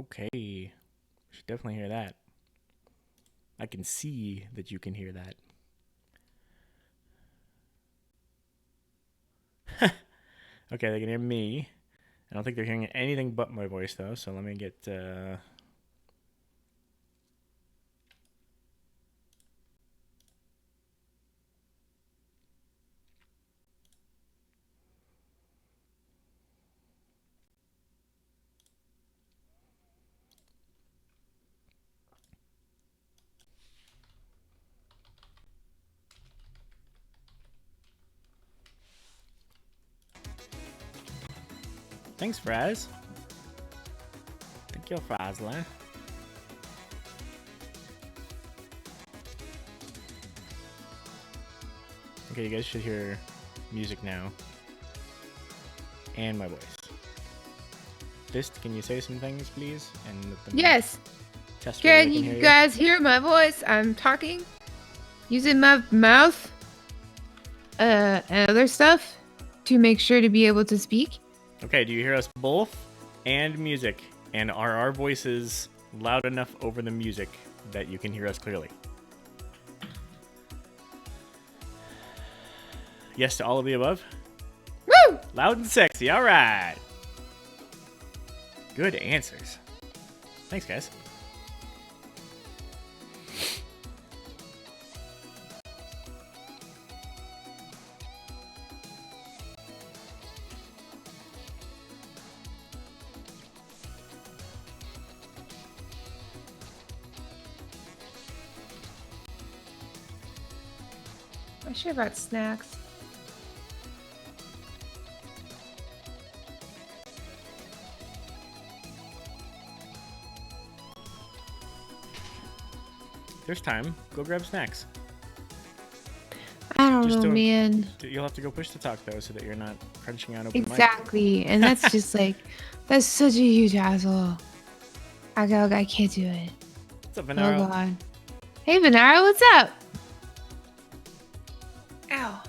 Okay. Should definitely hear that. I can see that you can hear that. Okay, they can hear me. I don't think they're hearing anything but my voice, though, so let me get... Thanks, Fraz. Thank you, Frazler. Okay, you guys should hear music now. And my voice. Fist, can you say some things, please? And let them Yes. test whether Can they you hear guys hear my voice? I'm talking using my mouth and other stuff to make sure to be able to speak. Okay, do you hear us both and music? And are our voices loud enough over the music that you can hear us clearly? Yes to all of the above? Woo! Loud and sexy, all right. Good answers. Thanks, guys. I sure about snacks. There's time. Go grab snacks. I don't Just know, don't- man. You'll have to go push to talk, though, so that you're not crunching on open mic. Exactly. And that's just like, that's such a huge asshole. I can't do it. What's up, Oh, Venaro? God. Hey, Venara, what's up? Ow.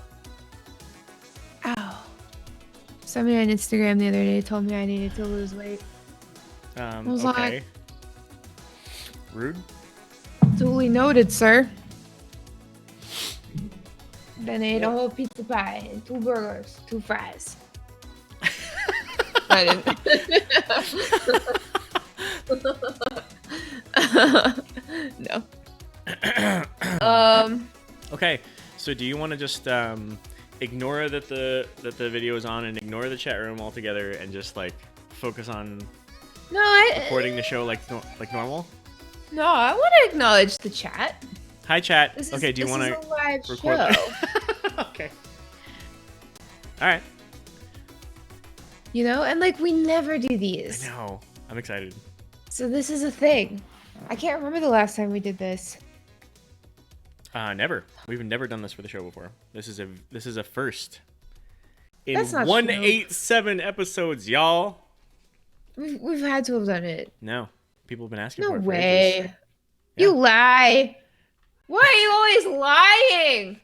Ow. Somebody on Instagram the other day told me I needed to lose weight. was Okay. like- Rude? Duly noted, sir. Then I ate a whole pizza pie and 2 burgers, 2 fries. I didn't. No. Okay, so do you want to just ignore that the video is on and ignore the chat room altogether and just like focus on No, I recording the show like normal? No, I want to acknowledge the chat. Hi, chat. This is, Okay, do you this want is to a live record? show? Okay. All right. You know, and like we never do I these. know. I'm excited. So this is a thing. I can't remember the last time we did this. Never. We've never done this for the show before. This is a first. In That's not 187 episodes, y'all. We've had to have done it. No, people have been asking No for it for way. ages. You lie. Why are you always lying?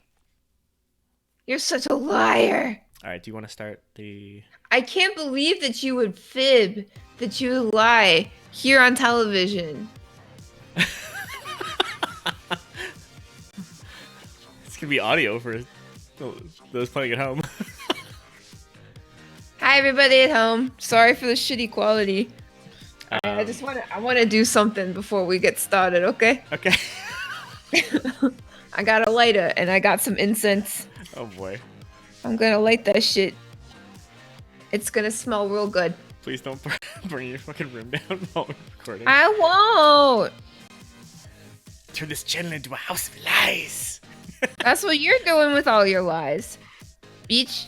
You're such a liar. All right. Do you want to start the? I can't believe that you would fib, that you would lie here on television. It's gonna be audio for those playing at home. Hi everybody at home. Sorry for the shitty quality. I just want to do something before we get started, okay? Okay. I got a lighter and I got some incense. Oh boy. I'm gonna light that shit. It's gonna smell real good. Please don't burn your fucking room down while we're recording. I won't. Turn this channel into a house of lies. That's what you're doing with all your lies. Beach.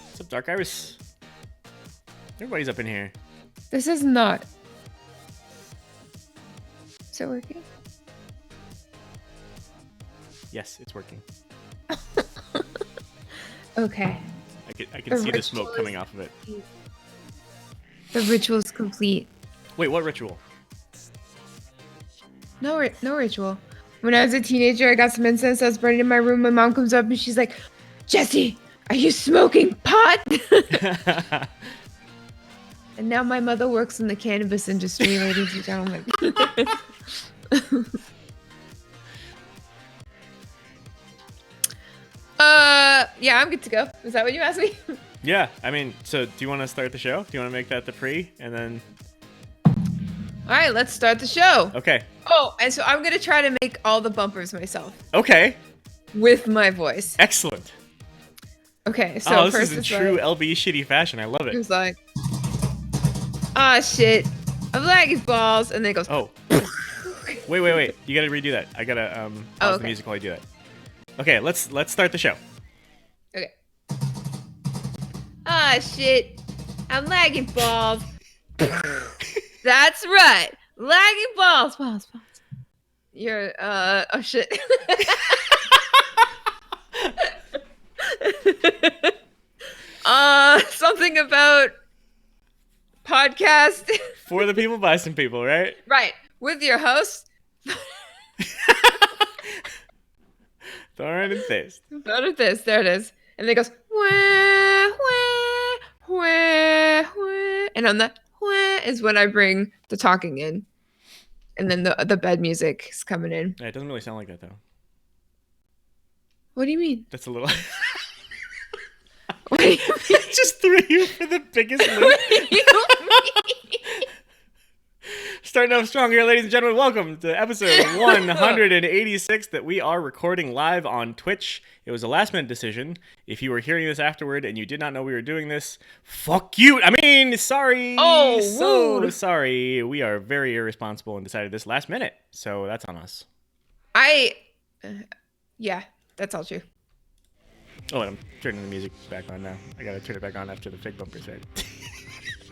What's up, Dark Iris? Everybody's up in here. This is not. Is it working? Yes, it's working. Okay. I can see the smoke ritual coming is off of it. complete. The ritual's complete. Wait, what ritual? No ritual. When I was a teenager, I got some incense. I was burning in my room. My mom comes up and she's like, "Jesse, are you smoking pot?" And now my mother works in the cannabis industry, ladies and gentlemen. Yeah, I'm good to go. Is that what you asked me? Yeah, I mean, so do you want to start the show? Do you want to make that the pre and then? All right, let's start the show. Okay. Oh, and so I'm gonna try to make all the bumpers myself Okay. with my voice. Excellent. Okay, so This first is in it's true like, LB shitty fashion. I love it. it's like, ah shit, I'm lagging balls, and then it goes. Oh. Wait. You gotta redo that. I gotta pause the okay. music while I do that. Okay, let's start the show. Okay. Ah shit, I'm lagging balls. That's right, lagging balls. You're oh shit. Something about podcast. For the people, by some people, right? Right, with your host. Thorn and Fist. Notice this. There it is. And then it goes wah, wah, wah, wah. And on the wah is when I bring the talking in. And then the bed music is coming in. Yeah, it doesn't really sound like that though. What do you mean? That's a little. What do you mean? Just threw you for the biggest loop. What do you mean? Starting off strong here, ladies and gentlemen. Welcome to episode 186 that we are recording live on Twitch. It was a last-minute decision. If you were hearing this afterward and you did not know we were doing this, fuck you. I mean, sorry. Oh, so rude. sorry. We are very irresponsible and decided this last minute, so that's on us. Yeah, that's all true. Oh, and I'm turning the music back on now. I gotta turn it back on after the fake bumper said.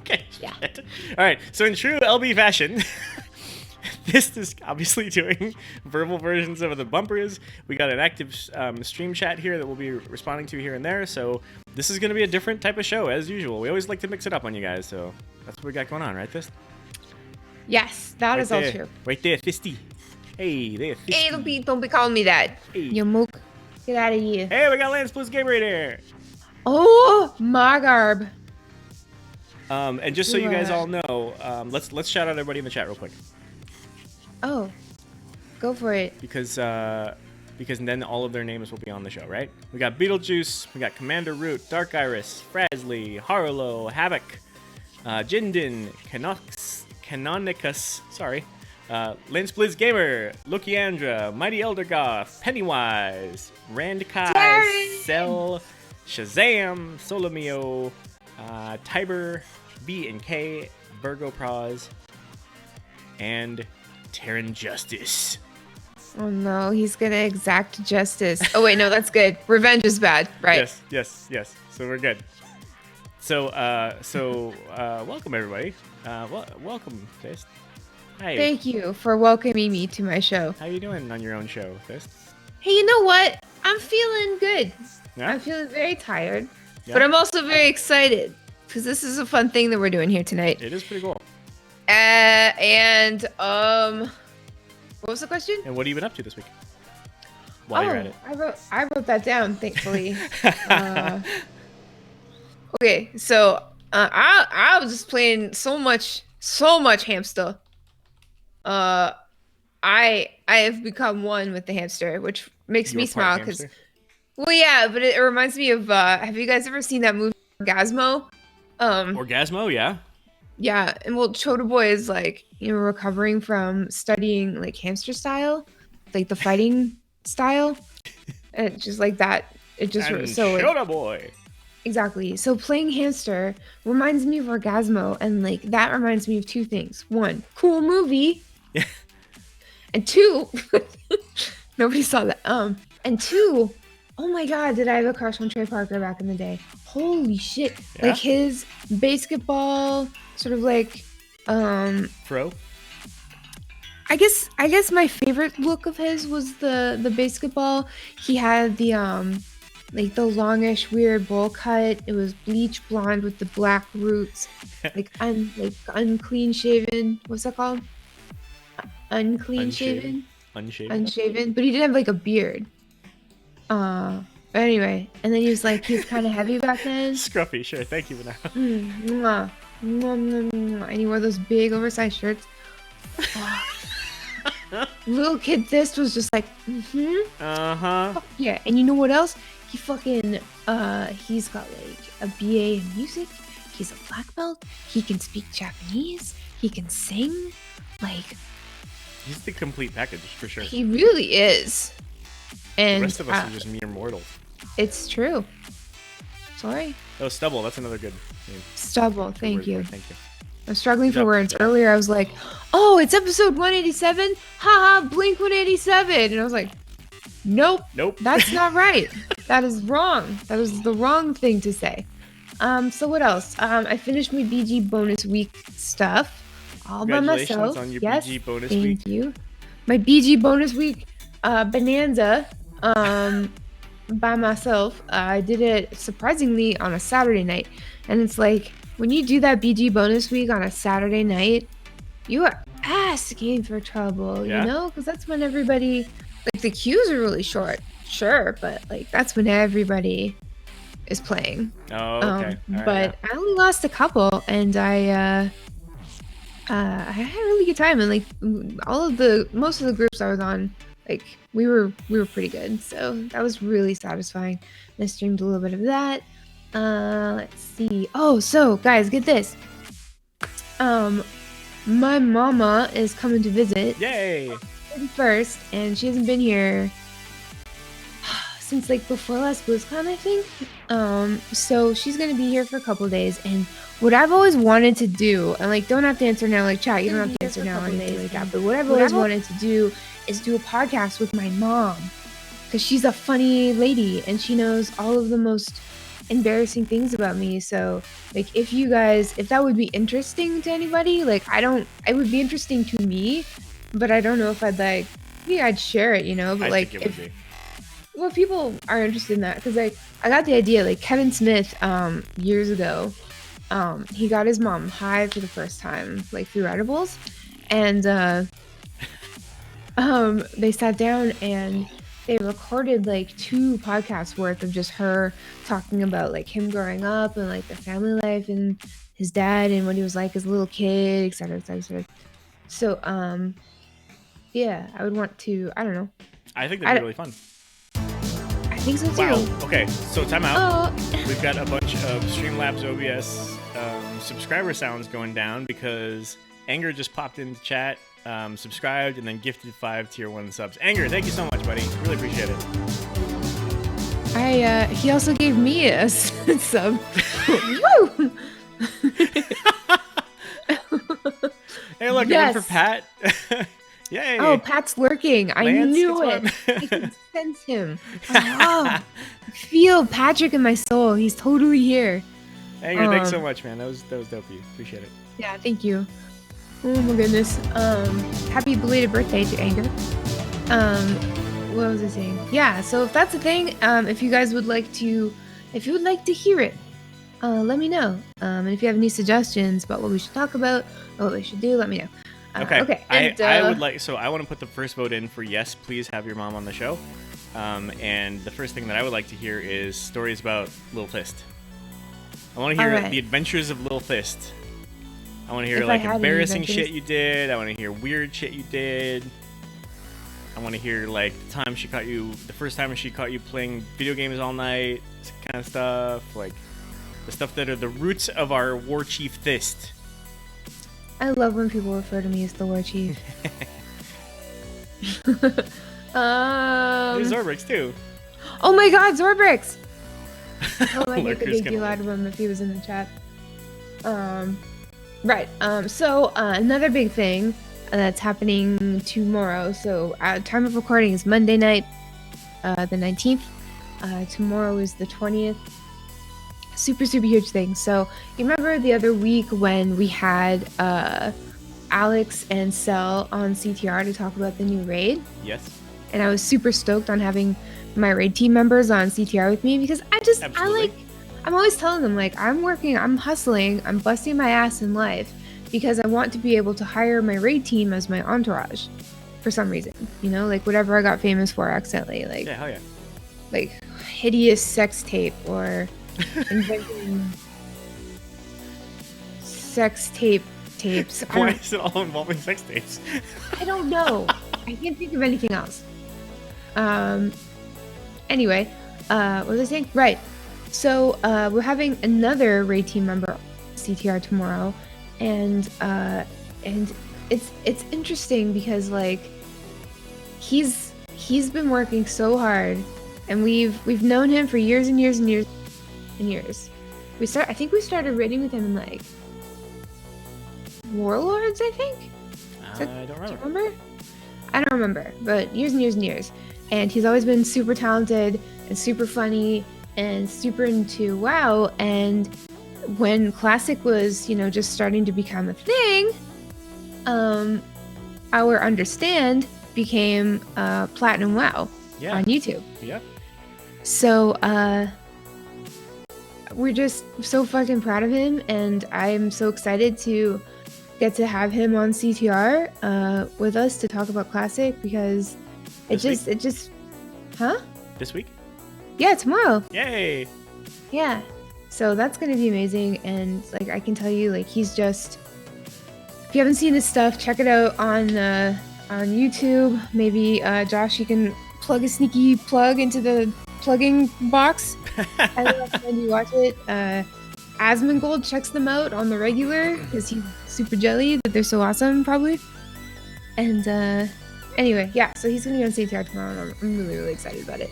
Okay. Yeah. All right. So in true LB fashion, this is obviously doing verbal versions of the bumpers. We got an active stream chat here that we'll be responding to here and there. So this is going to be a different type of show as usual. We always like to mix it up on you guys. So that's what we got going on, right, Fist? Yes, that is all there. true. Right there, Fisty. Hey, there, Fisty. Hey, don't be calling me that. Hey. You mook. Get out of here. Hey, we got Lance Blues Gamer right here. Oh, my garb. And just so you guys all know, let's shout out everybody in the chat real quick. Oh, go for it. Because then all of their names will be on the show, right? We got Beetlejuice, we got Commander Root, Dark Iris, Frasley, Harlow, Havoc, Jindin, Canonicus, sorry, Lance Blizz Gamer, Lukiandra, Mighty Elder Goth, Pennywise, Randkai, Darren! Cell, Shazam, Solomio, Tiber, B and K, Virgo Praz, and Terran Justice. Oh no, he's gonna exact justice. Oh wait, no, that's good. Revenge is bad, right? Yes. So we're good. So welcome everybody. Welcome, Fist. Hi. Thank you for welcoming me to my show. How you doing on your own show, Fist? Hey, you know what? I'm feeling good. Yeah? I'm feeling very tired, Yeah? but I'm also very excited because this is a fun thing that we're doing here tonight. It is pretty cool. And what was the question? And what have you been up to this week? While you're at it. I wrote that down, thankfully. Okay, so I was just playing so much hamster. I have become one with the hamster, which makes You me were smile part because, hamster? well, yeah, but it reminds me of. Have you guys ever seen that movie Orgasmo? Orgasmo, yeah. Yeah, and well, Chota Boy is like, recovering from studying like hamster style, like the fighting style, and just like that. It just And so like, Shota Boy. exactly. So playing hamster reminds me of Orgasmo, and like that reminds me of two things. One, cool movie. Yeah. And two, nobody saw that. And two, oh my God, did I have a crush on Trey Parker back in the day? Holy shit! Yeah? Like his basketball, sort of like, Fro. I guess my favorite look of his was the basketball. He had the like the longish weird bowl cut. It was bleach blonde with the black roots, like unclean shaven. What's that called? Unclean shaven. Unshaven. But he didn't have like a beard. But anyway, and then he was kind of heavy back then. Scruffy, sure. Thank you, Vanessa. Mwah, And he wore those big oversized shirts. Oh, little kid this was just like, Uh-huh. yeah. And you know what else? He fucking he's got like a BA in music. He's a black belt. He can speak Japanese. He can sing. Like, He's the complete package for sure. he really is. And The rest of us are just mere mortals. it's true. Sorry. Oh, Stubble, that's another good name. Stubble, Good thank word you. for it, Thank you. I'm struggling Good for job. words. Good job. Earlier I was like, oh, it's episode 187? Haha, Blink 187. And I was like, nope, Nope. that's not right. That is wrong. That is the wrong thing to say. So what else? I finished my BG bonus week stuff all by Congratulations myself. on your Yes, BG bonus thank week. you. My BG bonus week bonanza by myself. I did it surprisingly on a Saturday night. And it's like, when you do that BG bonus week on a Saturday night, you are asking for trouble, Yeah. you know? Because that's when everybody, like, the queues are really short. Sure, but, like, that's when everybody is playing. Oh, okay. All right, But I only lost a couple, and I had a really good time. And, like, most of the groups I was on, like, we were pretty good. So that was really satisfying. And I streamed a little bit of that. Let's see. Oh, so guys, get this. My mama is coming to visit Yay! first, and she hasn't been here since like before last BlizzCon, I think. So she's gonna be here for a couple days, and what I've always wanted to do, and like, don't have to answer now, like, chat, you don't have to answer now or anything like that, but what I've always wanted to do is do a podcast with my mom, because she's a funny lady and she knows all of the most embarrassing things about me. So like, if that would be interesting to anybody, like, it would be interesting to me, but I don't know if I'd share it, you know. But I like, think it would be. well, people are interested in that, because like, I got the idea, like, Kevin Smith years ago, he got his mom high for the first time, like, through edibles, and they sat down and they recorded like 2 podcasts worth of just her talking about like him growing up and like the family life and his dad and what he was like as a little kid, etc., etc., etc. So yeah, I would want to, I don't know, I think that'd be really fun. I think so too. Wow. Okay, so time out. Oh, We've got a bunch of Streamlabs OBS subscriber sounds going down because Anger just popped into chat, subscribed, and then gifted 5 tier 1 subs. Anger, thank you so much, buddy. Really appreciate it. he also gave me a sub. Woo! Hey, look, Yes. I'm in for Pat. Yay. Oh, Pat's lurking. I Lance knew gets it. I can sense him. I feel Patrick in my soul. He's totally here. Anger, thanks so much, man. That was dope of you. Appreciate it. Yeah, thank you. Oh my goodness. Happy belated birthday to Anger. What was I saying? Yeah, so if that's a thing, if you guys would like to hear it, let me know. And if you have any suggestions about what we should talk about or what we should do, let me know. Okay. And, I would like, so I want to put the first vote in for yes, please have your mom on the show. And the first thing that I would like to hear is stories about Lil Fist. I want to hear Alright. the adventures of Lil Fist. I want to hear If I like had any embarrassing adventures. shit you did. I want to hear weird shit you did. I want to hear like the first time she caught you playing video games all night, kind of stuff, like the stuff that are the roots of our War Chief Fist. I love when people refer to me as the War Chief. There's Zorbrix too. Oh my god, Zorbrix! Oh, I make a Lurker's big gonna deal out lurk. of him if he was in the chat. Right. So another big thing that's happening tomorrow. So time of recording is Monday night, the 19th. Tomorrow is the 20th. Super huge thing. So you remember the other week when we had Alex and Cell on CTR to talk about the new raid? Yes. And I was super stoked on having my raid team members on CTR with me, because Absolutely. I'm always telling them, like, I'm working, I'm hustling, I'm busting my ass in life because I want to be able to hire my raid team as my entourage for some reason, you know, like whatever I got famous for accidentally, like, Yeah, hell yeah. like hideous sex tape or inventing sex tapes. Why is it all involving sex tapes? I don't know. I can't think of anything else. Anyway, what was I saying? Right. So we're having another raid team member CTR tomorrow, and it's interesting because like he's been working so hard, and we've known him for years and years and years and years. I think we started raiding with him in like Warlords, I think. I don't remember. Do you remember? I don't remember, but years and years and years. And he's always been super talented and super funny and super into WoW. And when Classic was, just starting to become a thing, our Understand became Platinum WoW on YouTube. Yeah. So we're just so fucking proud of him, and I'm so excited to get to have him on CTR with us to talk about Classic, because This week? Yeah, tomorrow. Yay! Yeah. So that's gonna be amazing, and like I can tell you, like he's just. If you haven't seen his stuff, check it out on YouTube. Maybe Josh, you can plug a sneaky plug into the plugging box. I recommend you watch it. Asmongold checks them out on the regular because he's super jelly that they're so awesome, probably. And anyway, yeah. So he's gonna be on CTR tomorrow, and I'm really, really excited about it.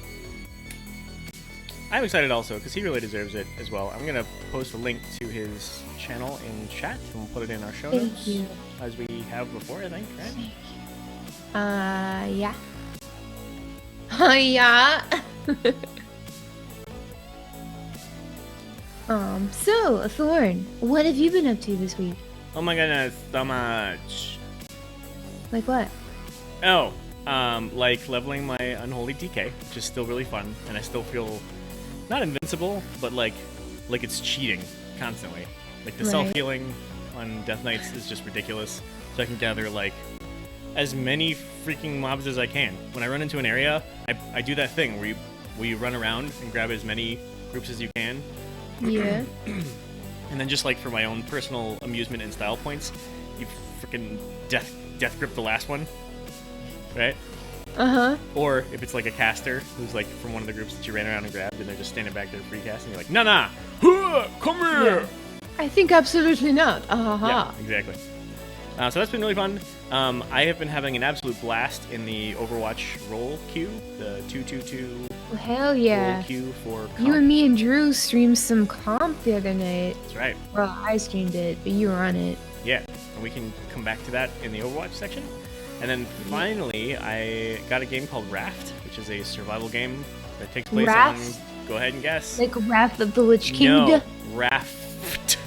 I'm excited also because he really deserves it as well. I'm gonna post a link to his channel in chat, and we'll put it in our show notes. Thank you. As we have before, I think, right? Yeah. Yeah. So, Thorn, what have you been up to this week? Oh my goodness, so much. Like what? Oh, like leveling my Unholy DK, which is still really fun, and I still feel not invincible, but like it's cheating constantly. Like the self-healing on Death Knights is just ridiculous. So I can gather like as many freaking mobs as I can. When I run into an area, I do that thing where you run around and grab as many groups as you can. Yeah. And then just like for my own personal amusement and style points, you freaking death grip the last one, right? Or if it's like a caster who's like from one of the groups that you ran around and grabbed, and they're just standing back there free cast, and you're like, nah, come here. Yeah. I think absolutely not. Yeah, exactly. So that's been really fun. I have been having an absolute blast in the Overwatch role queue, the 222 well, hell yeah. role queue for comp. You and me and Drew streamed some comp the other night. That's right. Well, I streamed it, but you were on it. Yeah, and we can come back to that in the Overwatch section. And then finally, I got a game called Raft, which is a survival game that takes place on... Go ahead and guess. Like Wrath of the Lich King? No, Raft.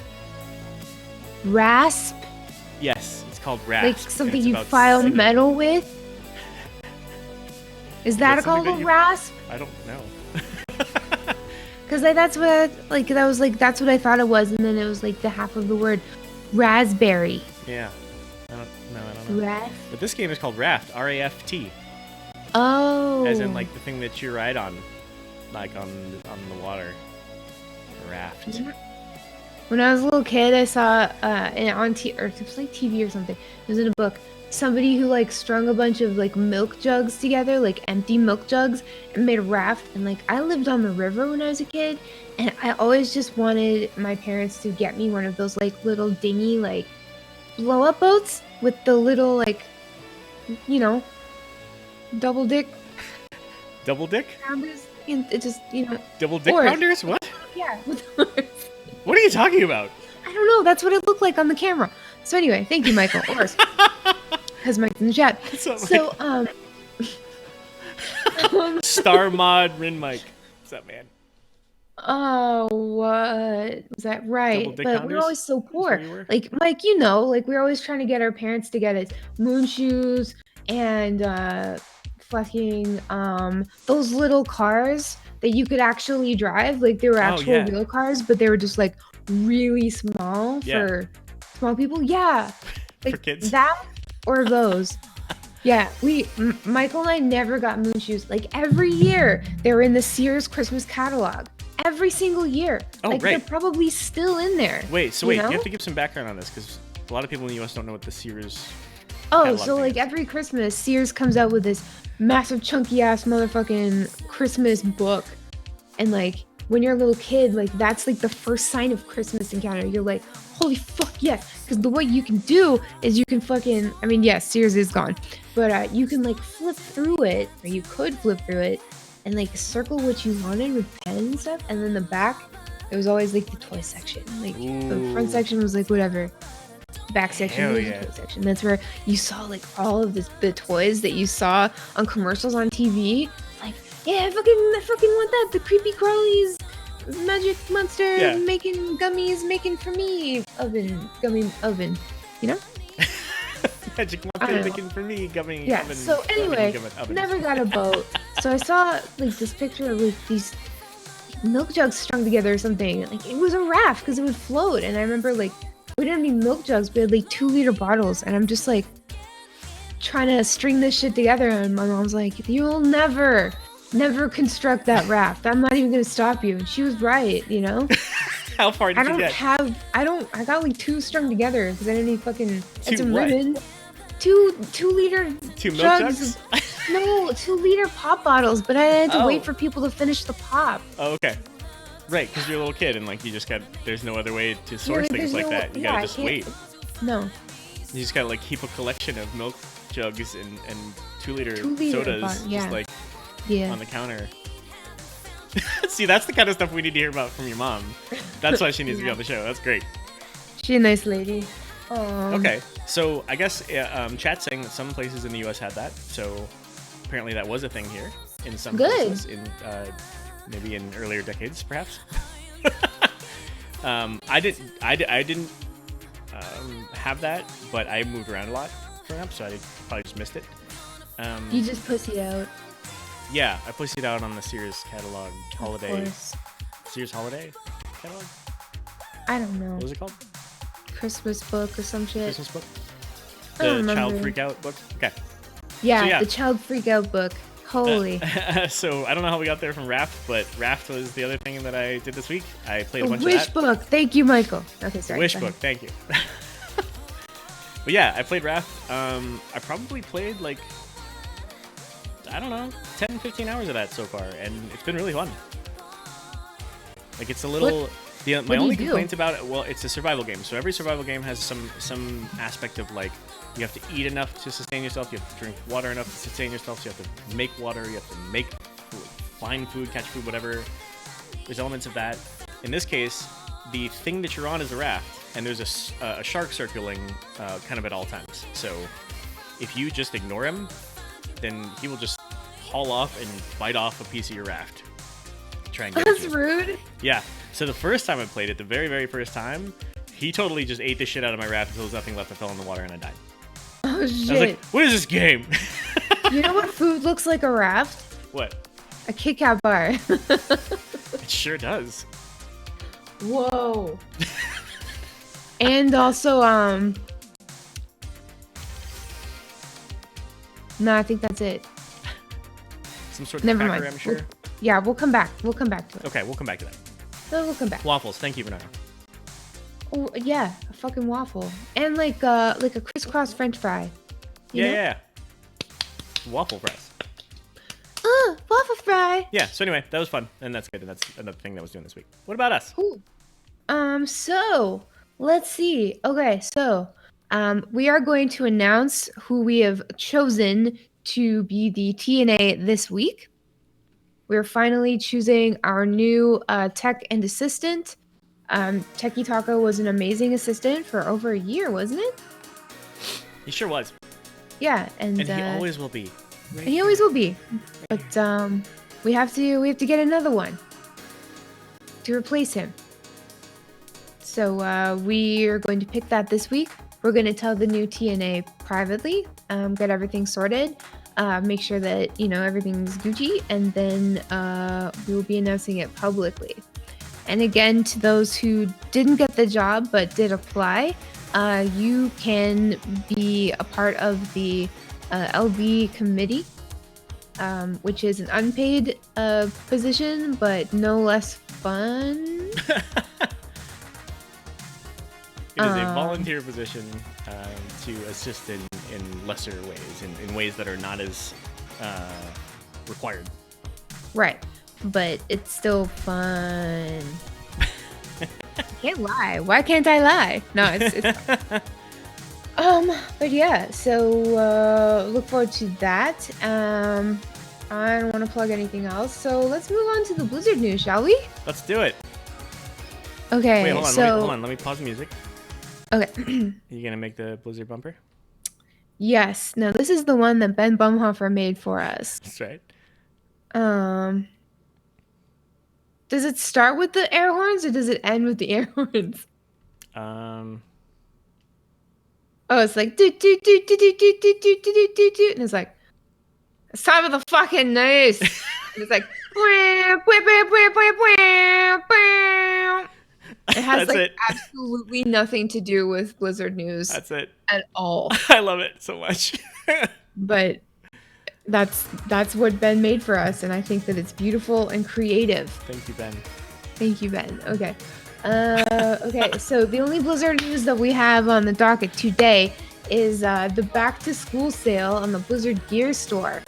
Rasp? Yes, it's called Raft. Like something you file metal with? Is that called a rasp? I don't know. Because that's what that's what I thought it was, and then it was like the half of the word raspberry. Yeah. I don't know. Raft? But this game is called Raft, R-A-F-T. Oh. As in like the thing that you ride on, like on the water. Raft. Yeah. When I was a little kid, I saw on TV or something. It was in a book. Somebody who like strung a bunch of like milk jugs together, like empty milk jugs, and made a raft. And like I lived on the river when I was a kid, and I always just wanted my parents to get me one of those like little dinghy like blow up boats with the little like, double dick. Double dick? Rounders. It just Double dick rounders? What? Yeah. What are you talking about? I don't know. That's what it looked like on the camera. So anyway, thank you, Michael. Because Mike's in the chat. So, Star Mod Rin Mike. What's up, man? Oh, what was that? Right. But we're always so poor. Like, Mike, like we're always trying to get our parents to get us moon shoes and fucking those little cars that you could actually drive. Like they were actual real cars, but they were just like really small for small people. Yeah. Like for kids. That or those. Yeah, Michael and I never got moon shoes. Like every year, they were in the Sears Christmas catalog. every single year. Oh, like right. they're probably still in there. Wait, so you you know? have to give some background on this because a lot of people in the US don't know what the Sears. Oh, catalog so thing like is. every Christmas, Sears comes out with this massive chunky ass motherfucking Christmas book. And like when you're a little kid, like that's like the first sign of Christmas in Canada. You're like, holy fuck, yes. Because the what you can do is you can fucking, I mean, yes, Sears is gone. But you can like flip through it, or you could flip through it and like circle what you wanted with pen and stuff. And then the back, it was always like the toy section. Like the front Ooh. section was like whatever. Back section Hell was the yeah. toy section. That's where you saw like all of the toys that you saw on commercials on TV. Like, yeah, I fucking want that. The creepy crawlies, magic monster Yeah. making gummies, making for me gummy oven. You know? Magic I Monster don't know. making for me, gummy Yeah. oven. So anyway, oven. never got a boat. So I saw like this picture of like these milk jugs strung together or something. Like it was a raft because it would float. And I remember like we didn't have any milk jugs, we had like 2-liter bottles. And I'm just like trying to string this shit together. And my mom's like, you'll never construct that raft. I'm not even gonna stop you. And she was right, you know? How far did I you don't get? have I got like 2 strung together because I didn't need fucking Two some what? ribbon. 2-liter 2 milk jugs. jugs? No, 2-liter pop bottles, but I had to Oh. wait for people to finish the pop. Oh, okay. Right, because you're a little kid and like you just got. There's no other way to source like, things there's like no- that. You yeah, gotta I just can't- wait. No, You just gotta like keep a collection of milk jugs and 2-liter 2-liter sodas bottle, yeah. just like yeah. on the counter. See, that's the kind of stuff we need to hear about from your mom. That's why she needs to be on the show. That's great. She's a nice lady. Okay, so I guess chat's saying that some places in the U.S. had that. So apparently that was a thing here in some Good. places, in maybe in earlier decades, perhaps. I didn't have that, but I moved around a lot growing up, so I probably just missed it. You just pussied out. Yeah, I pushed it out on the Sears catalog Of holiday. course. Sears holiday catalog. I don't know. What was it called? Christmas book or some shit. Christmas book. I don't The Child remember. Freak Out book. Okay. Yeah, So, yeah. the Child Freak Out book. Holy. So I don't know how we got there from Raft, but Raft was the other thing that I did this week. I played a The bunch Wish of that. book. Thank you, Michael. Okay, sorry. Wish go book, ahead. thank you. But yeah, I played Raft. I probably played like, I don't know, 10, 15 hours of that so far, and it's been really fun. Like it's a little. My what do only you do? complaint about it, well, it's a survival game. So every survival game has some aspect of like you have to eat enough to sustain yourself, you have to drink water enough to sustain yourself, so you have to make water, you have to make food, find food, catch food, whatever. There's elements of that. In this case, the thing that you're on is a raft, and there's a shark circling kind of at all times. So if you just ignore him, then he will just haul off and bite off a piece of your raft. Try and get That's you. rude. Yeah. So the first time I played it, the very, very first time, he totally just ate the shit out of my raft until there was nothing left. I fell in the water and I died. Oh I was shit. like, what is this game? You know what food looks like a raft? What? A Kit Kat bar. It sure does. Whoa. And also, no, I think that's it. Some sort of Never cracker, mind. I'm sure. Yeah, we'll come back. We'll come back to it. Okay, we'll come back to that. We'll come back. Waffles. Thank you, Vanessa. Oh, yeah, a fucking waffle. And like a crisscross French fry. You know? Yeah. Waffle press. Waffle fry. Yeah, so anyway, that was fun. And that's good. And that's another thing that I was doing this week. What about us? Cool. So let's see. Okay, so we are going to announce who we have chosen to be the TNA this week. We're finally choosing our new tech and assistant. Techie Taco was an amazing assistant for over a year, wasn't it? He sure was. Yeah, and And he always will be. and he always will be. But we have to get another one to replace him. So we are going to pick that this week. We're going to tell the new TNA privately, get everything sorted, make sure that everything's Gucci, and then we will be announcing it publicly. And again, to those who didn't get the job but did apply, you can be a part of the LB committee. which is an unpaid position, but no less fun. It is a volunteer position to assist in lesser ways, in ways that are not as required. Right, but it's still fun. I can't lie. Why can't I lie? No, it's fun. But yeah, so look forward to that. I don't want to plug anything else, so let's move on to the Blizzard news, shall we? Let's do it. Okay, Wait, hold on. so Hold on. Let me pause the music. okay. You gonna make the Blizzard bumper? Yes. Now this is the one that Ben Bumhofer made for us. That's right. Does it start with the air horns or does it end with the air horns? Oh, it's like do do do do do do do do do do do, and it's like it's time for the fucking news. And it's like it has That's like it. absolutely nothing to do with Blizzard news That's it. at all. I love it so much. But that's what Ben made for us, and I think that it's beautiful and creative. Thank you, Ben. Thank you, Ben. Okay. Okay, so the only Blizzard news that we have on the docket today is the back to school sale on the Blizzard Gear store.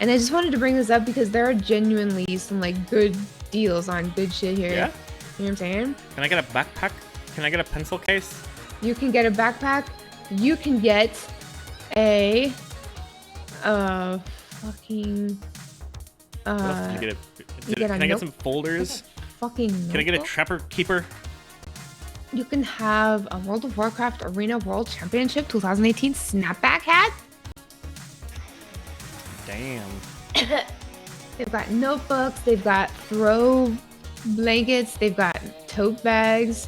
And I just wanted to bring this up because there are genuinely some like good deals on good shit here. Yeah? You know what I'm saying? Can I get a backpack? Can I get a pencil case? You can get a backpack. You can get a fucking What else did you get? get a Can I get note- some folders? fucking Can I get a notebook. Trapper Keeper? You can have a World of Warcraft Arena World Championship 2018 snapback hat. Damn. They've got notebooks, they've got throw blankets, they've got tote bags.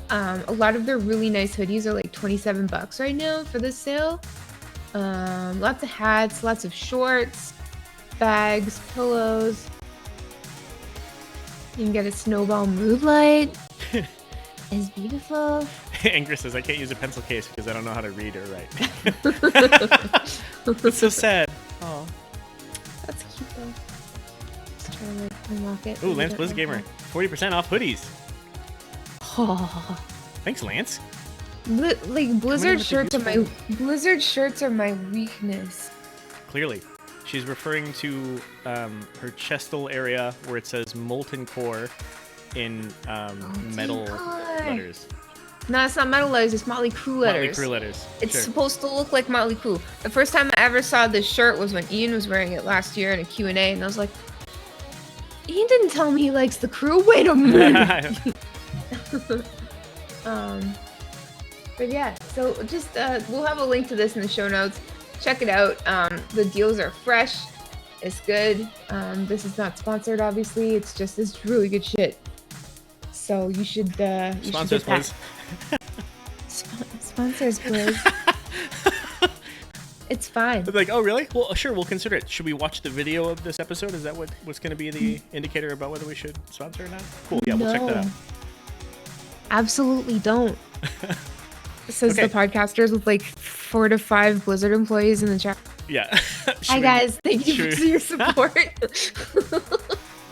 A lot of their really nice hoodies are like $27 right now for this sale. Lots of hats, lots of shorts, bags, pillows. You can get a Snowball Moonlight. It's beautiful. Angry says I can't use a pencil case because I don't know how to read or write. It's so sad. Oh. That's cute though. Let's try to like unlock it. Ooh, Lance Blizzard Gamer. 40% off hoodies. Oh. Thanks, Lance. Like Blizzard with the shirts are my weakness. Clearly. She's referring to her chestal area where it says Molten Core in metal letters. No, it's not metal letters. It's Motley Crue letters. Motley Crue letters. It's Sure. supposed to look like Motley Crue. The first time I ever saw this shirt was when Ian was wearing it last year in a Q&A, and I was like, Ian didn't tell me he likes the Crew. Wait a minute. But yeah, so just we'll have a link to this in the show notes. Check it out. The deals are fresh. It's good. This is not sponsored, obviously. It's really good shit. So you should Sponsors, please. Sponsors, please. It's fine. They're like, oh, really? Well, sure, we'll consider it. Should we watch the video of this episode? Is that what's going to be the indicator about whether we should sponsor or not? Cool, yeah, we'll check that out. Absolutely don't. Says Okay. the podcasters with like 4 to 5 Blizzard employees in the chat. Yeah. Hi guys, thank you for your support.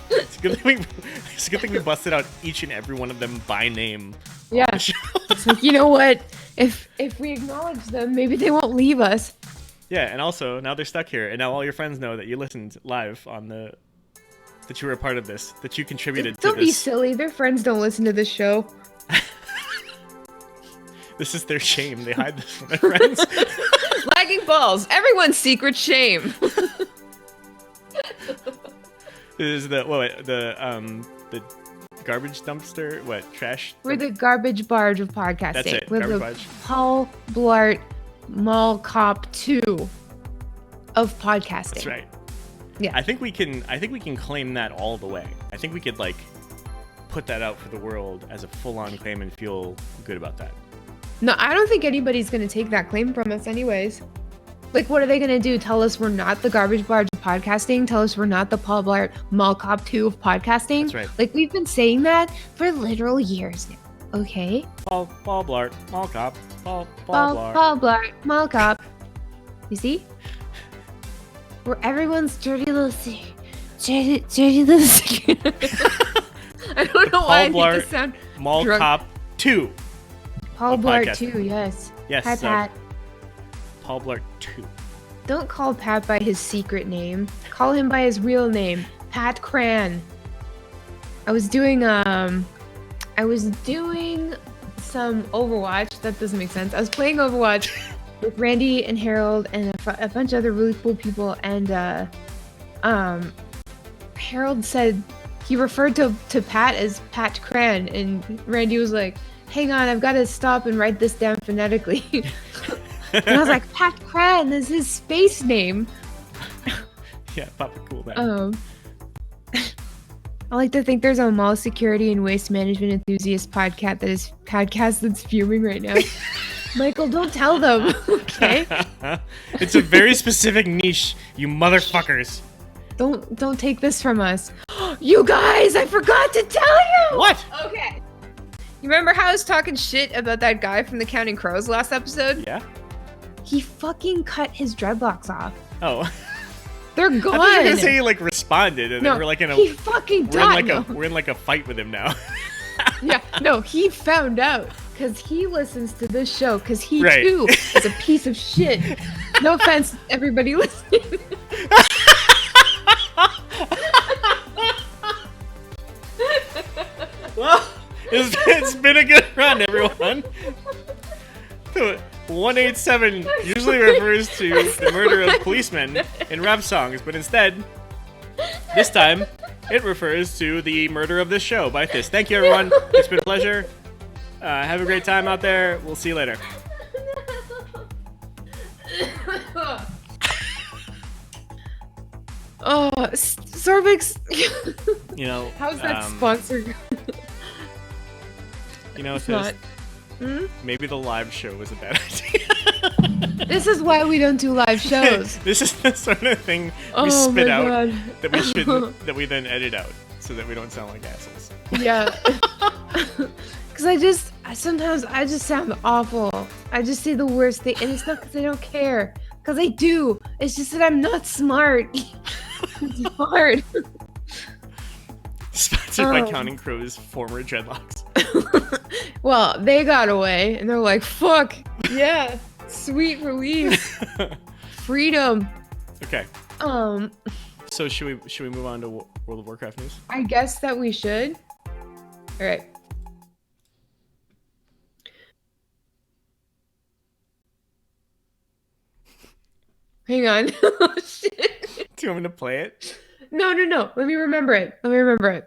It's a good thing we busted out each and every one of them by name. on Yeah. the show. It's like, you know what? If we acknowledge them, maybe they won't leave us. Yeah, and also now they're stuck here, and now all your friends know that you listened live on that you were a part of this, that you contributed Don't to be this. silly. Their friends don't listen to this show. This is their shame. They hide this from their friends. Lagging balls. Everyone's secret shame. This is the garbage dumpster. What trash? We're the garbage barge of podcasting. That's it, We're garbage the barge. Paul Blart Mall Cop 2 of podcasting. That's right. Yeah. I think we can claim that all the way. I think we could like put that out for the world as a full-on claim and feel good about that. No, I don't think anybody's going to take that claim from us anyways. Like, what are they going to do? Tell us we're not the garbage barge of podcasting? Tell us we're not the Paul Blart Mall Cop 2 of podcasting? That's right. Like, we've been saying that for literal years now. Okay? Paul Blart, Mall Cop, Paul Blart. Paul Blart Mall Cop. You see? where everyone's dirty little dirty little I don't know why I Paul think this sound Mall drunk. Cop 2. Paul a Blart podcast. too, yes. Yes, Hi, Pat. Paul Blart 2. Don't call Pat by his secret name. Call him by his real name, Pat Cran. I was doing some Overwatch. That doesn't make sense. I was playing Overwatch with Randy and Harold and a bunch of other really cool people, and Harold said he referred to Pat as Pat Cran, and Randy was like, "Hang on, I've got to stop and write this down phonetically." And I was like, "Pat Cran is his space name." Yeah, Papa Cool Man. I like to think there's a mall security and waste management enthusiast podcast that's fuming right now. Michael, don't tell them, okay? It's a very specific niche, you motherfuckers. Don't take this from us. You guys, I forgot to tell you! What? Okay. You remember how I was talking shit about that guy from the Counting Crows last episode? Yeah? He fucking cut his dreadlocks off. Oh. They're I gone. thought you were gonna say he like responded, and No, then we're like in a he fucking died. we're in like a fight with him now. Yeah, no, he found out because he listens to this show because he Right. too is a piece of shit. No offense, everybody listening. Well, it's been a good run, everyone. 187 usually refers to the murder of policemen in rap songs, but instead, this time, it refers to the murder of this show by Fist. Thank you, everyone. It's been a pleasure. Have a great time out there. We'll see you later. Oh, Sorbix. You know, How's that sponsored? You know, It's not. Fist, maybe the live show was a bad idea. This is why we don't do live shows. This is the sort of thing we Oh spit my out God. that we then edit out so that we don't sound like assholes. Yeah. Because sometimes I just sound awful. I just say the worst thing, and it's not because I don't care. Because I do. It's just that I'm not smart. It's hard. Sponsored by Counting Crows' former dreadlocks. Well, they got away, and they're like, fuck, yeah, sweet release. Freedom. Okay. So should we move on to World of Warcraft news? I guess that we should. All right. Hang on. Oh, shit. Do you want me to play it? No. Let me remember it.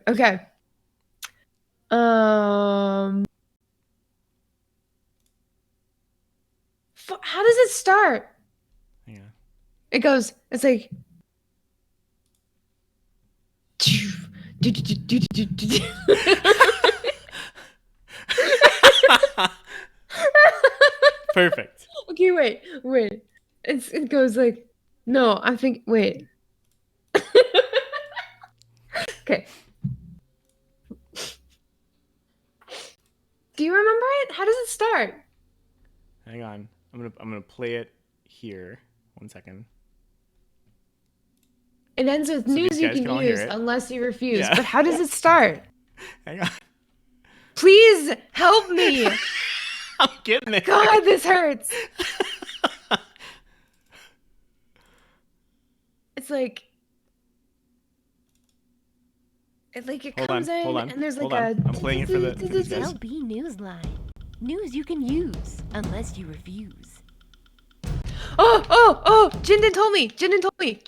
Okay. How does it start? Yeah. It goes, it's like. Perfect. Okay, wait. It goes like, no, I think, wait. Okay. Do you remember it? How does it start? Hang on. I'm gonna play it here. 1 second. It ends with So news these you guys can can all hear use it. unless you refuse. Yeah. But how does it start? Hang on. Please help me. I'm getting it. God, this hurts. It's like it comes in hold on, and there's like hold on. I'm playing it for these guys. LB Newsline. News you can use unless you refuse. Oh, Jinden told me.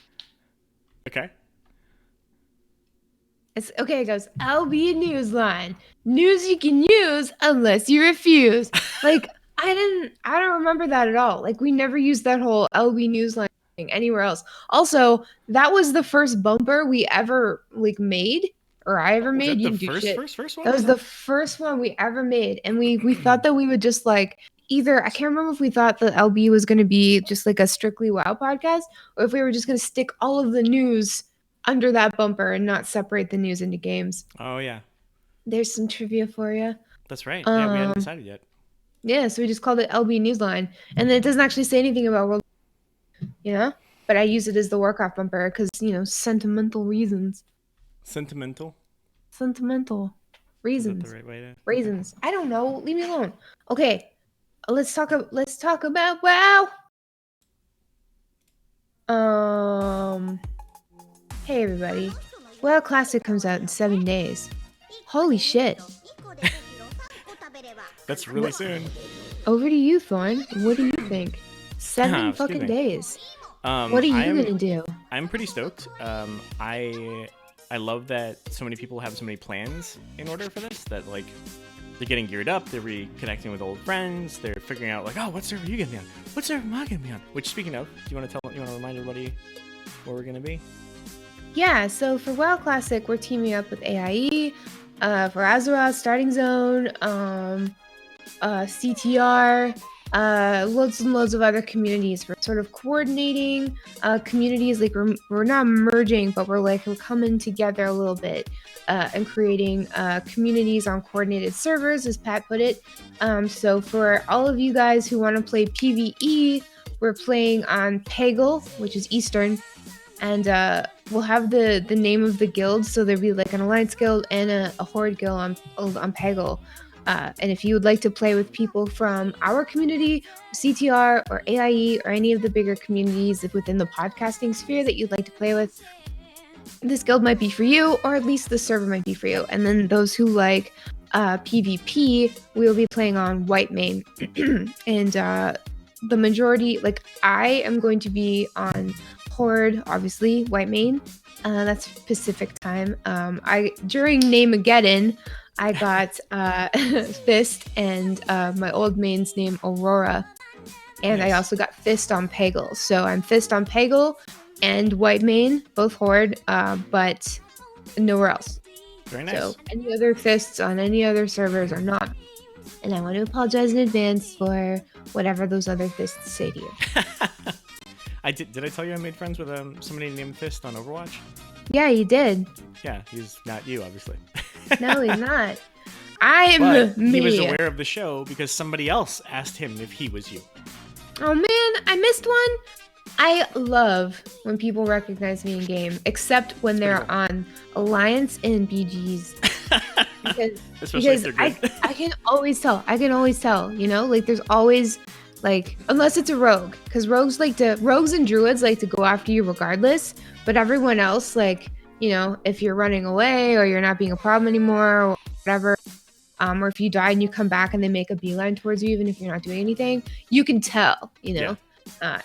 Okay. It's okay, it goes, LB Newsline. News you can use unless you refuse. Like, I don't remember that at all. Like, we never used that whole LB Newsline thing anywhere else. Also, that was the first bumper we ever made, or I ever made. Was You that didn't the do shit. first one? That was the first one we ever made, and we thought that we would just either, I can't remember if we thought that LB was going to be just like a strictly WoW podcast, or if we were just going to stick all of the news under that bumper and not separate the news into games. Oh yeah. There's some trivia for you. That's right. Yeah, we hadn't decided yet. Yeah, so we just called it LB Newsline, and then it doesn't actually say anything about World. But but I use it as the Warcraft bumper because sentimental reasons. Sentimental? Sentimental Is reasons. that the right way to? Raisins. I don't know. Leave me alone. Okay, let's talk about WoW. Hey everybody. WoW Classic comes out in 7 days. Holy shit. That's really soon. Over to you, Thorn. What do you think? 7 Excuse fucking me. days. What are you gonna do? I'm pretty stoked. I love that so many people have so many plans in order for this. That like they're getting geared up, they're reconnecting with old friends, they're figuring out like, oh, what server are you gonna be on? What server am I gonna be on? Which, speaking of, do you want to remind everybody where we're gonna be? Yeah, so for WoW Classic, we're teaming up with AIE, for Azeroth, Starting Zone, CTR, loads and loads of other communities. We're sort of coordinating communities, like we're not merging, but we're coming together a little bit and creating communities on coordinated servers, as Pat put it. So for all of you guys who want to play PvE, we're playing on Peggle, which is Eastern, and we'll have the name of the guild, so there'll be like an Alliance guild and a Horde guild on Peggle. And if you would like to play with people from our community, CTR or AIE or any of the bigger communities within the podcasting sphere that you'd like to play with, this guild might be for you, or at least the server might be for you. And then those who like PvP, we'll be playing on Whitemane. And the majority, like I am going to be on Horde, obviously, Whitemane. That's Pacific time. During Namageddon, I got Fist and my old main's name Aurora, and Nice. I also got Fist on Peggle. So I'm Fist on Peggle and Whitemane, both Horde, but nowhere else. Very nice. So any other Fists on any other servers are not. And I want to apologize in advance for whatever those other Fists say to you. Did I tell you I made friends with somebody named Fist on Overwatch? Yeah, you did. Yeah, he's not you, obviously. No, he's not. I'm But me. he was aware of the show because somebody else asked him if he was you. Oh man, I missed one. I love when people recognize me in game, except when they're cool. on Alliance and BGs. Because, Especially if they're good. I can always tell. Like there's always unless it's a rogue, because rogues and druids like to go after you regardless, but everyone else, if you're running away or you're not being a problem anymore or whatever, or if you die and you come back and they make a beeline towards you even if you're not doing anything, you can tell. Yeah.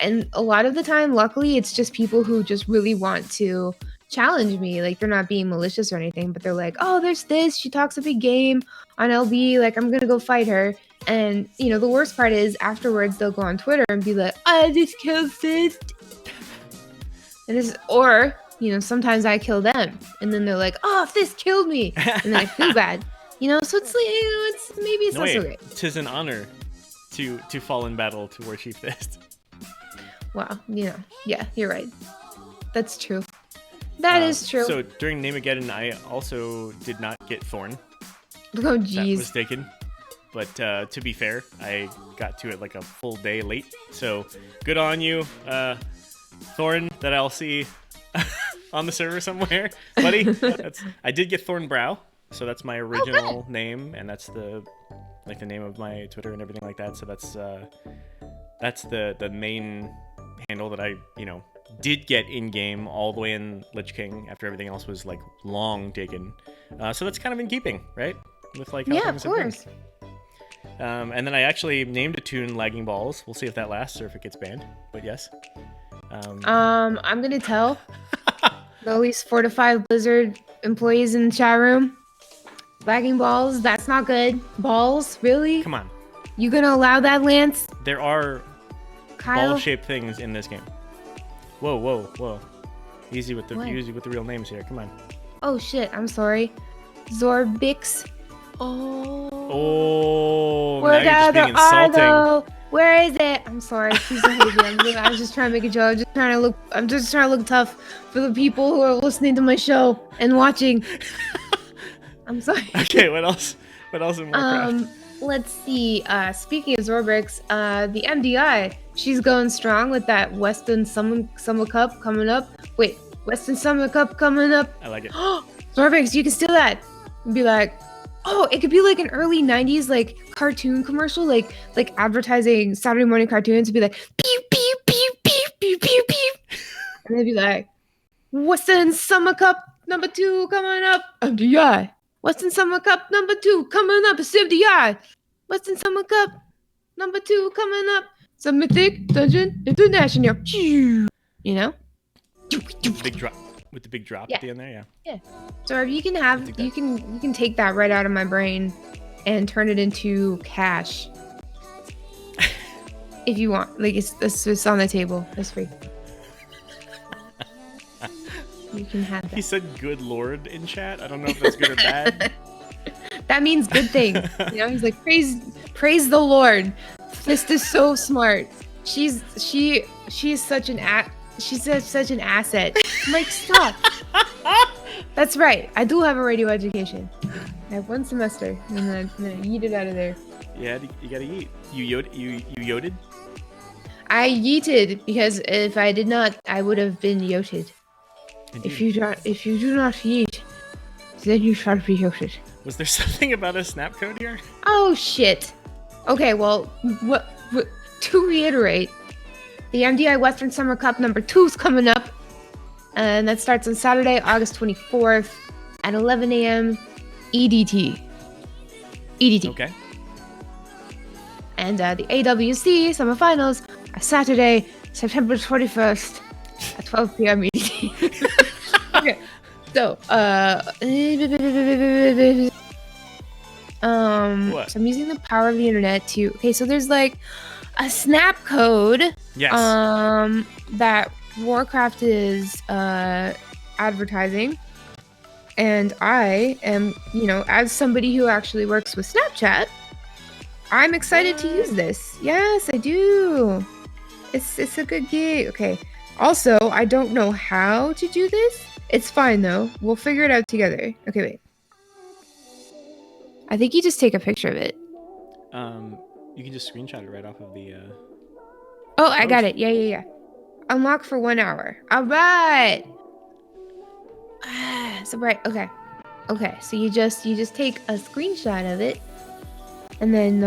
And a lot of the time, luckily, it's just people who just really want to challenge me. Like they're not being malicious or anything, but they're like, oh, there's this, she talks a big game on LB, like I'm gonna go fight her. And the worst part is afterwards they'll go on Twitter and be like, I just killed Fist. And sometimes I kill them and then they're like, oh, Fist killed me, and then I feel bad. So it's it's not so great. 'Tis an honor to fall in battle to war Chief Fist. Wow, yeah, you're right. That's true. That is true. So during Namageddon, I also did not get Thorn. Oh, That jeez. was taken. But to be fair, I got to it like a full day late. So good on you, Thorn, that I'll see on the server somewhere, buddy. I did get Thorn Brow, so that's my original name, and that's the name of my Twitter and everything like that. So that's the main handle that I did get in game all the way in Lich King after everything else was long taken. So that's kind of in keeping, right? With how Yeah, of things have been. course. And then I actually named a tune Lagging Balls. We'll see if that lasts or if it gets banned. But yes. I'm gonna tell at least 4 to 5 Blizzard employees in the chat room. Lagging balls, that's not good. Balls, really? Come on. You gonna allow that, Lance? There are Kyle? ball-shaped things in this game. Whoa. Easy with the real names here. Come on. Oh shit, I'm sorry. Zorbix. Oh. Oh, Where now you're just the being other insulting. R, though? Where is it? I'm sorry. Please don't hate me. I was just trying to make a joke. I'm just trying to look tough for the people who are listening to my show and watching. I'm sorry. Okay, what else? What else in Warcraft? Let's see. Speaking of Zorbix, the MDI She's going strong with that Weston Summer Cup coming up. Wait, Weston Summer Cup coming up. I like it. Starbucks, you can steal that. And be like, oh, it could be like an early 90s like cartoon commercial, like advertising Saturday morning cartoons. It'd be like, pew, pew, pew, pew, pew, pew, pew. And they'd be like, Weston Summer Cup number 2 coming up. MDI. Weston Summer Cup number 2 coming up. It's MDI. Weston Summer Cup number 2 coming up. Some Mythic Dungeon International. You know? Big drop with the big drop Yeah. at the end there. Yeah. So you can have you can take that right out of my brain and turn it into cash. If you want. Like it's on the table. It's free. You can have He that. said "good lord" in chat. I don't know if that's good or bad. That means good thing. You know, he's like, praise the Lord. Fist is so smart. She's such an such an asset. I'm like, stop. That's right. I do have a radio education. I have 1 semester, and then I'm gonna yeet it out of there. Yeah, you gotta eat. You yoted? I yeeted because if I did not, I would have been yoted. Indeed. If you do not yeet, then you shall be yoted. Was there something about a snap code here? Oh shit. Okay, well, what to reiterate, the MDI Western Summer Cup number 2 is coming up, and that starts on Saturday, August 24th at 11 a.m. EDT. EDT. Okay. And the AWC semifinals are Saturday, September 21st at 12 p.m. EDT. Okay, so What? so I'm using the power of the internet to. Okay, so there's like a snap code. Yes. That Warcraft is advertising, and I am, you know, as somebody who actually works with Snapchat, I'm excited to use this. Yes, I do. It's a good gig. Okay. Also, I don't know how to do this. It's fine though. We'll figure it out together. Okay, wait. I think you just take a picture of it. You can just screenshot it right off of the. Oh, I got it. Yeah. Unlock for 1 hour. All right. So right. Okay. So you just take a screenshot of it, and then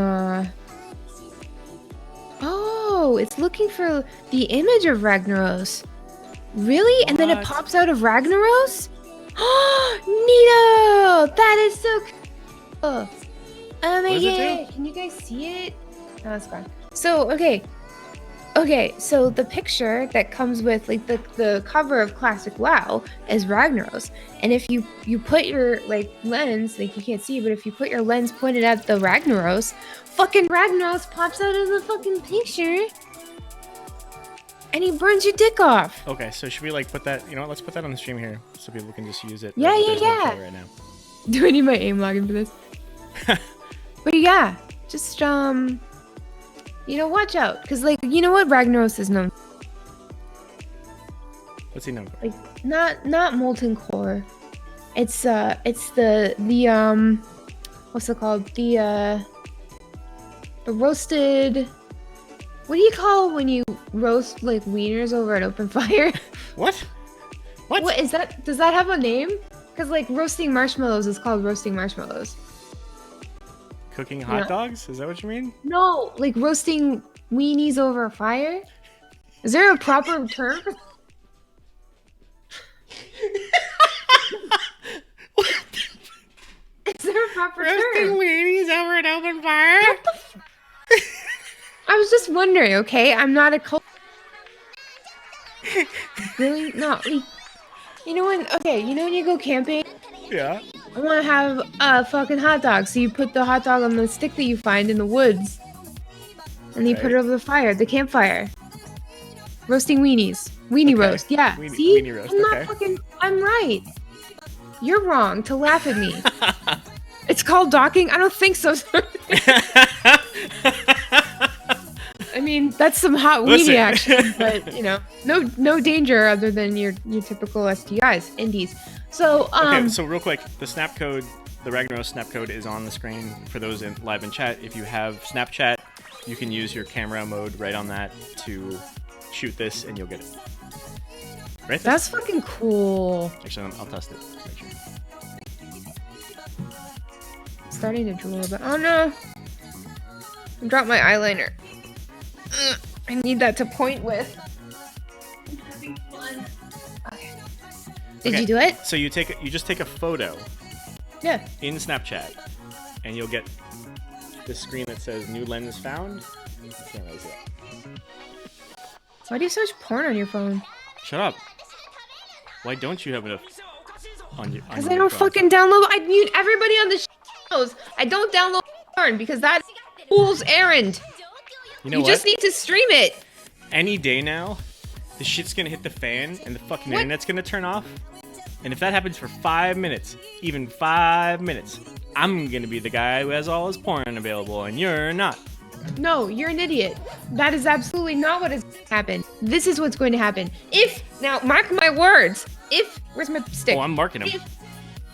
oh, it's looking for the image of Ragnaros. Really? And then it What? pops out of Ragnaros? Oh, Neato! That is so cool. Oh my What does it god. Can you guys see it? Oh, it's gone. So, okay, so the picture that comes with like the cover of Classic WoW is Ragnaros, and if you put your like lens, like you can't see, but if you put your lens pointed at the Ragnaros, fucking Ragnaros pops out of the fucking picture, and he burns your dick off. Okay, so should we like put that? You know what? Let's put that on the stream here so people can just use it. Yeah, like, yeah, there's no yeah. play right now. Do I need my aim login for this? But yeah, just you know, watch out, cause like you know what Ragnaros is known. What's he known for? Like not molten core. It's the what's it called? The roasted. What do you call when you roast like wieners over an open fire? What? What is that? Does that have a name? Because like roasting marshmallows is called roasting marshmallows. Cooking hot Yeah. dogs? Is that what you mean? No, like roasting weenies over a fire. Is there a proper term? Is there a proper term? weenies over an open fire? I was just wondering, okay? I'm not a cult. Really? No. Like, you know when you go camping? Yeah. I want to have a fucking hot dog. So you put the hot dog on the stick that you find in the woods. And you put it over the fire, the campfire. Roasting weenies. Weenie Okay. roast. Yeah. Weenie- See? weenie roast, I'm not okay. fucking... I'm right. You're wrong to laugh at me. It's called docking? I don't think so. I mean, that's some hot Listen. weenie action, but you know, no danger other than your typical STIs, indies. So Okay, so real quick, the snap code, the Ragnaros snap code is on the screen for those live in chat. If you have Snapchat, you can use your camera mode right on that to shoot this, and you'll get it. Right? That's fucking cool. Actually, I'll test it. Make sure. Starting to drool, but oh no! I dropped my eyeliner. Ugh, I need that to point with. I'm having fun. Okay. Did Okay, you do it? So you just take a photo Yeah. in Snapchat, and you'll get this screen that says "New lens found." I can't really see it. Why do you have so much porn on your phone? Shut up. Why don't you have enough on your? Because I don't fucking download. I mute everybody on the shows. I don't download porn because that's fool's errand. You know You what? just need to stream it. Any day now, the shit's gonna hit the fan, and the fucking What? internet's gonna turn off. And if that happens for 5 minutes, even 5 minutes, I'm gonna be the guy who has all his porn available, and you're not. No, you're an idiot. That is absolutely not what has happened. This is what's going to happen. Now, mark my words. Where's my stick? Oh, I'm marking him. If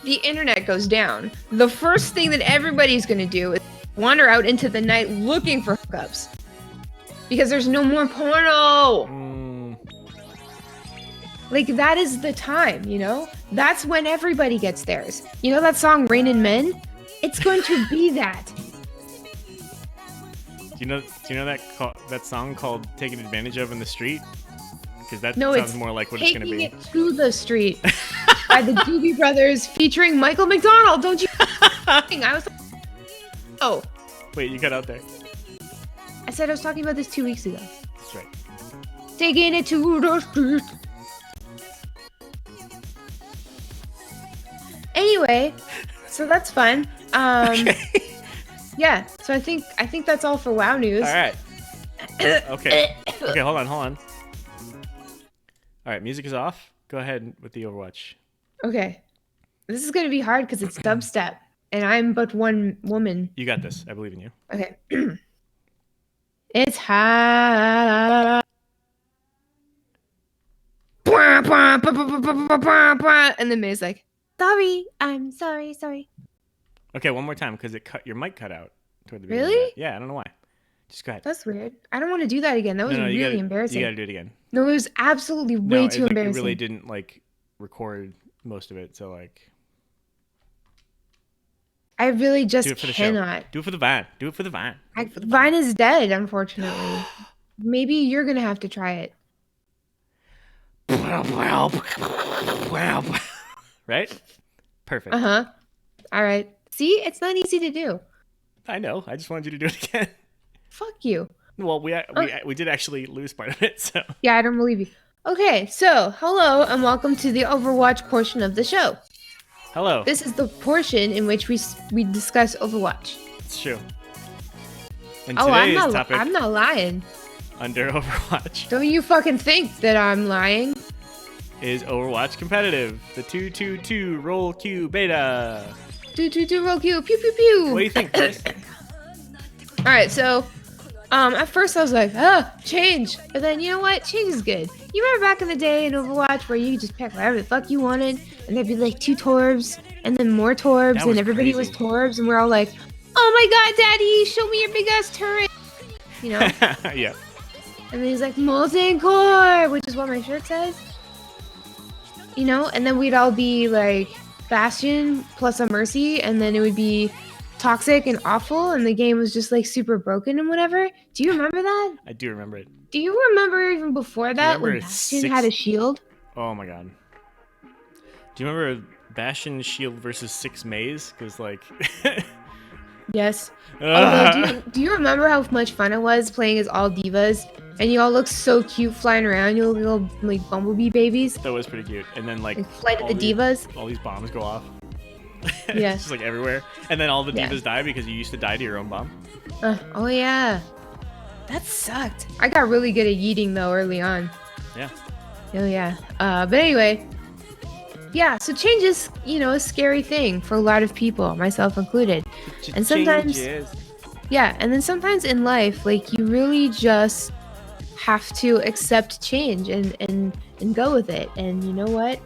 the internet goes down, the first thing that everybody's going to do is wander out into the night looking for hookups. Because there's no more porno. Like, that is the time, you know? That's when everybody gets theirs. You know that song, Rain Men? It's going to be that. Do you know that song called "Taken Advantage of in the Street"? Because that No, sounds it's more like what it's gonna Taking be. It to the Street by the Doobie Brothers featuring Michael McDonald. Don't you? I was. Oh, Wait, you got out there. I said I was talking about this 2 weeks ago. That's right. Taking it to the street. Anyway, so that's fun. Yeah. So I think that's all for WoW news. All right. Okay. Okay. Hold on. All right. Music is off. Go ahead with the Overwatch. Okay. This is gonna be hard because it's dubstep, and I'm but one woman. You got this. I believe in you. Okay. It's hot. And then May's like, sorry, I'm sorry. Okay, one more time because your mic cut out toward the beginning. Really? Yeah, I don't know why. Just go ahead. That's weird. I don't want to do that again. That was you really gotta, embarrassing. You gotta do it again. No, it was absolutely No, way too it embarrassing. really didn't record most of it. So I really just do it for the cannot. show. Do it for the Vine. Do it for the Vine. Vine is dead, unfortunately. Maybe you're gonna have to try it. Right? Perfect. All right. See, it's not easy to do. I know. I just wanted you to do it again. Fuck you. Well, we did actually lose part of it, so. Yeah, I don't believe you. Okay, so hello and welcome to the Overwatch portion of the show. Hello. This is the portion in which we discuss Overwatch. It's true. And Oh, today's topic I'm not lying. under Overwatch Don't you fucking think that I'm lying? is Overwatch Competitive, the 222 Roll Q Beta. Do roll Q, pew pew pew. What do you think, Chris? All right, so at first I was like, change. But then you know what? Change is good. You remember back in the day in Overwatch where you could just pick whatever the fuck you wanted, and there'd be like 2 Torbs, and then more Torbs, That was and everybody crazy. was Torbs, and we're all like, oh my god, Daddy, show me your big ass turret. You know? Yeah. And then he's like, Molten Core, which is what my shirt says. You know? And then we'd all be like Bastion plus a Mercy, and then it would be toxic and awful, and the game was just like super broken and whatever. Do you remember that? I do remember it. Do you remember even before that when remember Bastion had a shield? Oh my god. Do you remember Bastion Shield versus 6 Maze? Because Yes. Although, do you remember how much fun it was playing as all divas? And you all look so cute flying around, you little like bumblebee babies. that was pretty cute. And then Like Flight of all the Divas. all these bombs go off. Yeah. It's just everywhere. And then all the Yeah. divas die because you used to die to your own bomb. Oh yeah. That sucked. I got really good at yeeting though early on. Yeah. Oh yeah. But anyway. Yeah, so change is, a scary thing for a lot of people, myself included. And sometimes- Changes. Yeah, and then sometimes in life, like you really just have to accept change and go with it. And you know what?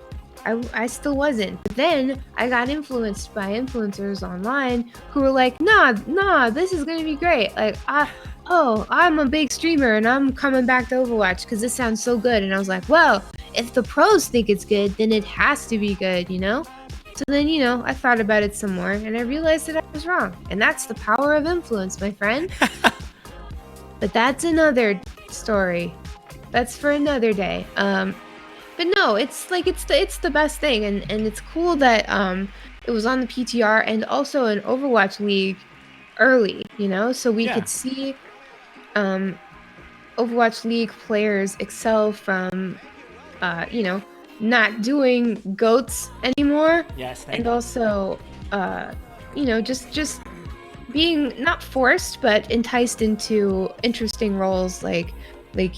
I still wasn't. But then I got influenced by influencers online who were like, nah, this is gonna be great. Like, oh, I'm a big streamer and I'm coming back to Overwatch because this sounds so good. And I was like, well, if the pros think it's good, then it has to be good, you know? So then, you know, I thought about it some more and I realized that I was wrong. And that's the power of influence, my friend. But that's another story. That's for another day. But no, it's like it's the best thing, and it's cool that it was on the PTR and also an Overwatch League early, you know, so we Yeah. could see Overwatch League players excel from you know, not doing goats anymore, Yes, thank and you. also you know, just being not forced but enticed into interesting roles like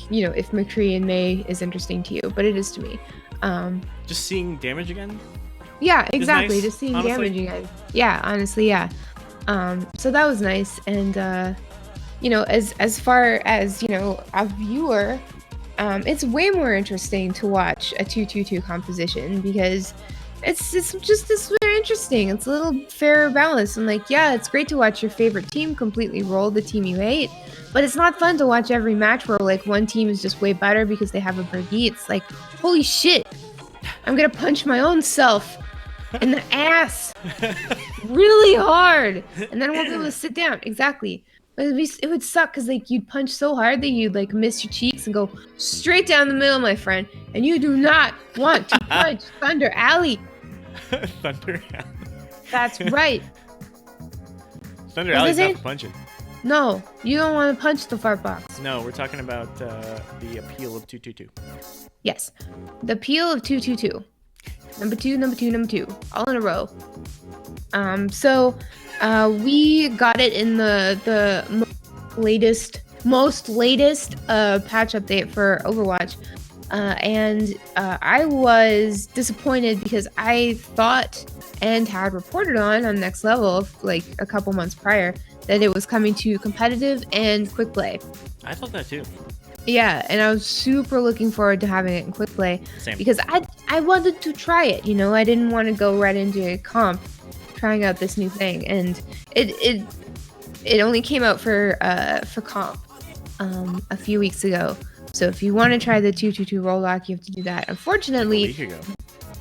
you know, if McCree and May is interesting to you, but it is to me. Just seeing damage again. Yeah, exactly. nice, Just seeing honestly. damage you guys. Yeah, honestly, yeah. So that was nice, and you know, as far as, you know, a viewer, it's way more interesting to watch a 2-2-2 composition because it's just this very interesting. It's a little fairer balance, and like, yeah, it's great to watch your favorite team completely roll the team you hate, but it's not fun to watch every match where like one team is just way better because they have a Brigitte. It's like, holy shit, I'm gonna punch my own self in the ass really hard, and then I won't be able to sit down. Exactly. It would suck because like you'd punch so hard that you'd like miss your cheeks and go straight down the middle, my friend. And you do not want to punch Thunder Alley. Thunder. That's right. Thunder What Alley's is not it? for punching. No, you don't want to punch the fart box. No, we're talking about the appeal of 222. Yes, the peel of 222. Number two, number two, number two, all in a row. So we got it in the most latest patch update for Overwatch, and I was disappointed because I thought and had reported on Next Level like a couple months prior that it was coming to competitive and quick play. I thought that too. Yeah, and I was super looking forward to having it in quick play Same. because I wanted to try it, you know. I didn't want to go right into a comp trying out this new thing, and it only came out for comp a few weeks ago. So if you want to try the 222 rollback, you have to do that. A Unfortunately, week ago.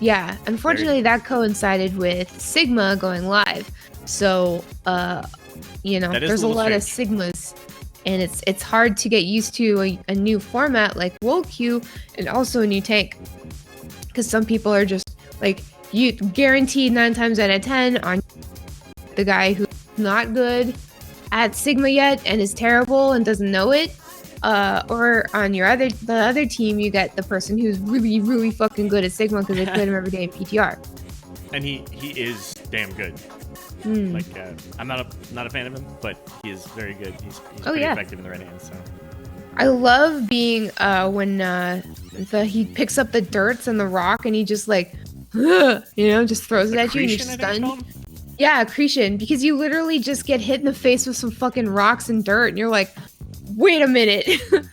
yeah, unfortunately that coincided with Sigma going live. So you know, That is there's a a little lot of strange. Sigmas, and it's hard to get used to a new format like World Queue and also a new tank, because some people are just like, you guaranteed 9 times out of 10 on the guy who's not good at Sigma yet and is terrible and doesn't know it, or on the other team you get the person who's really fucking good at Sigma because they played him every day in PTR. And he is damn good. Hmm. Like I'm not a fan of him, but he is very good. He's pretty yeah. effective in the right hand. So I love being when he picks up the dirts and the rock and he just like, you know, just throws it at you and you're Accretion, I think it's stunned. called? Yeah, accretion, because you literally just get hit in the face with some fucking rocks and dirt, and you're like, wait a minute.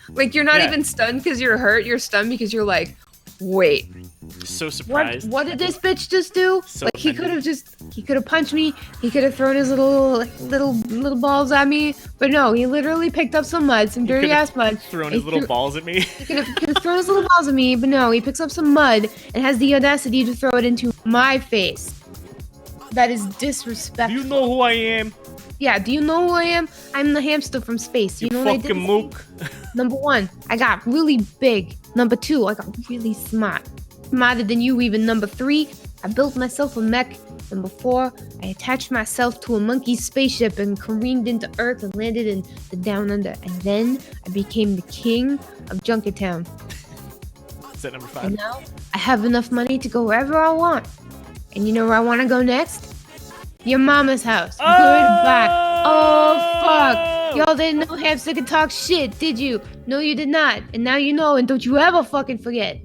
Like, you're not Yeah. even stunned because you're hurt, you're stunned because you're like, wait, So surprised. what did this bitch just do? So Like, he offended. could have punched me, he could have thrown his little balls at me, but no, he literally picked up some mud, some dirty could've ass mud. Throwing and his little threw- balls at me. He could have thrown his little balls at me, but no, he picks up some mud and has the audacity to throw it into my face. That is Do disrespectful. you know who I am? Yeah, do you know who I am? I'm the hamster from space. You You know what I fucking did? mook. Number 1, I got really big. Number 2, I got really smart. Smarter than you even. Number 3, I built myself a mech. Number 4, I attached myself to a monkey spaceship and careened into Earth and landed in the Down Under. And then I became the king of Junkertown. Is that number 5? And now I have enough money to go wherever I want. And you know where I want to go next? Your mama's house. Goodbye. Oh, fuck. Y'all didn't know Hamster could talk shit, did you? No, you did not. And now you know, and don't you ever fucking forget.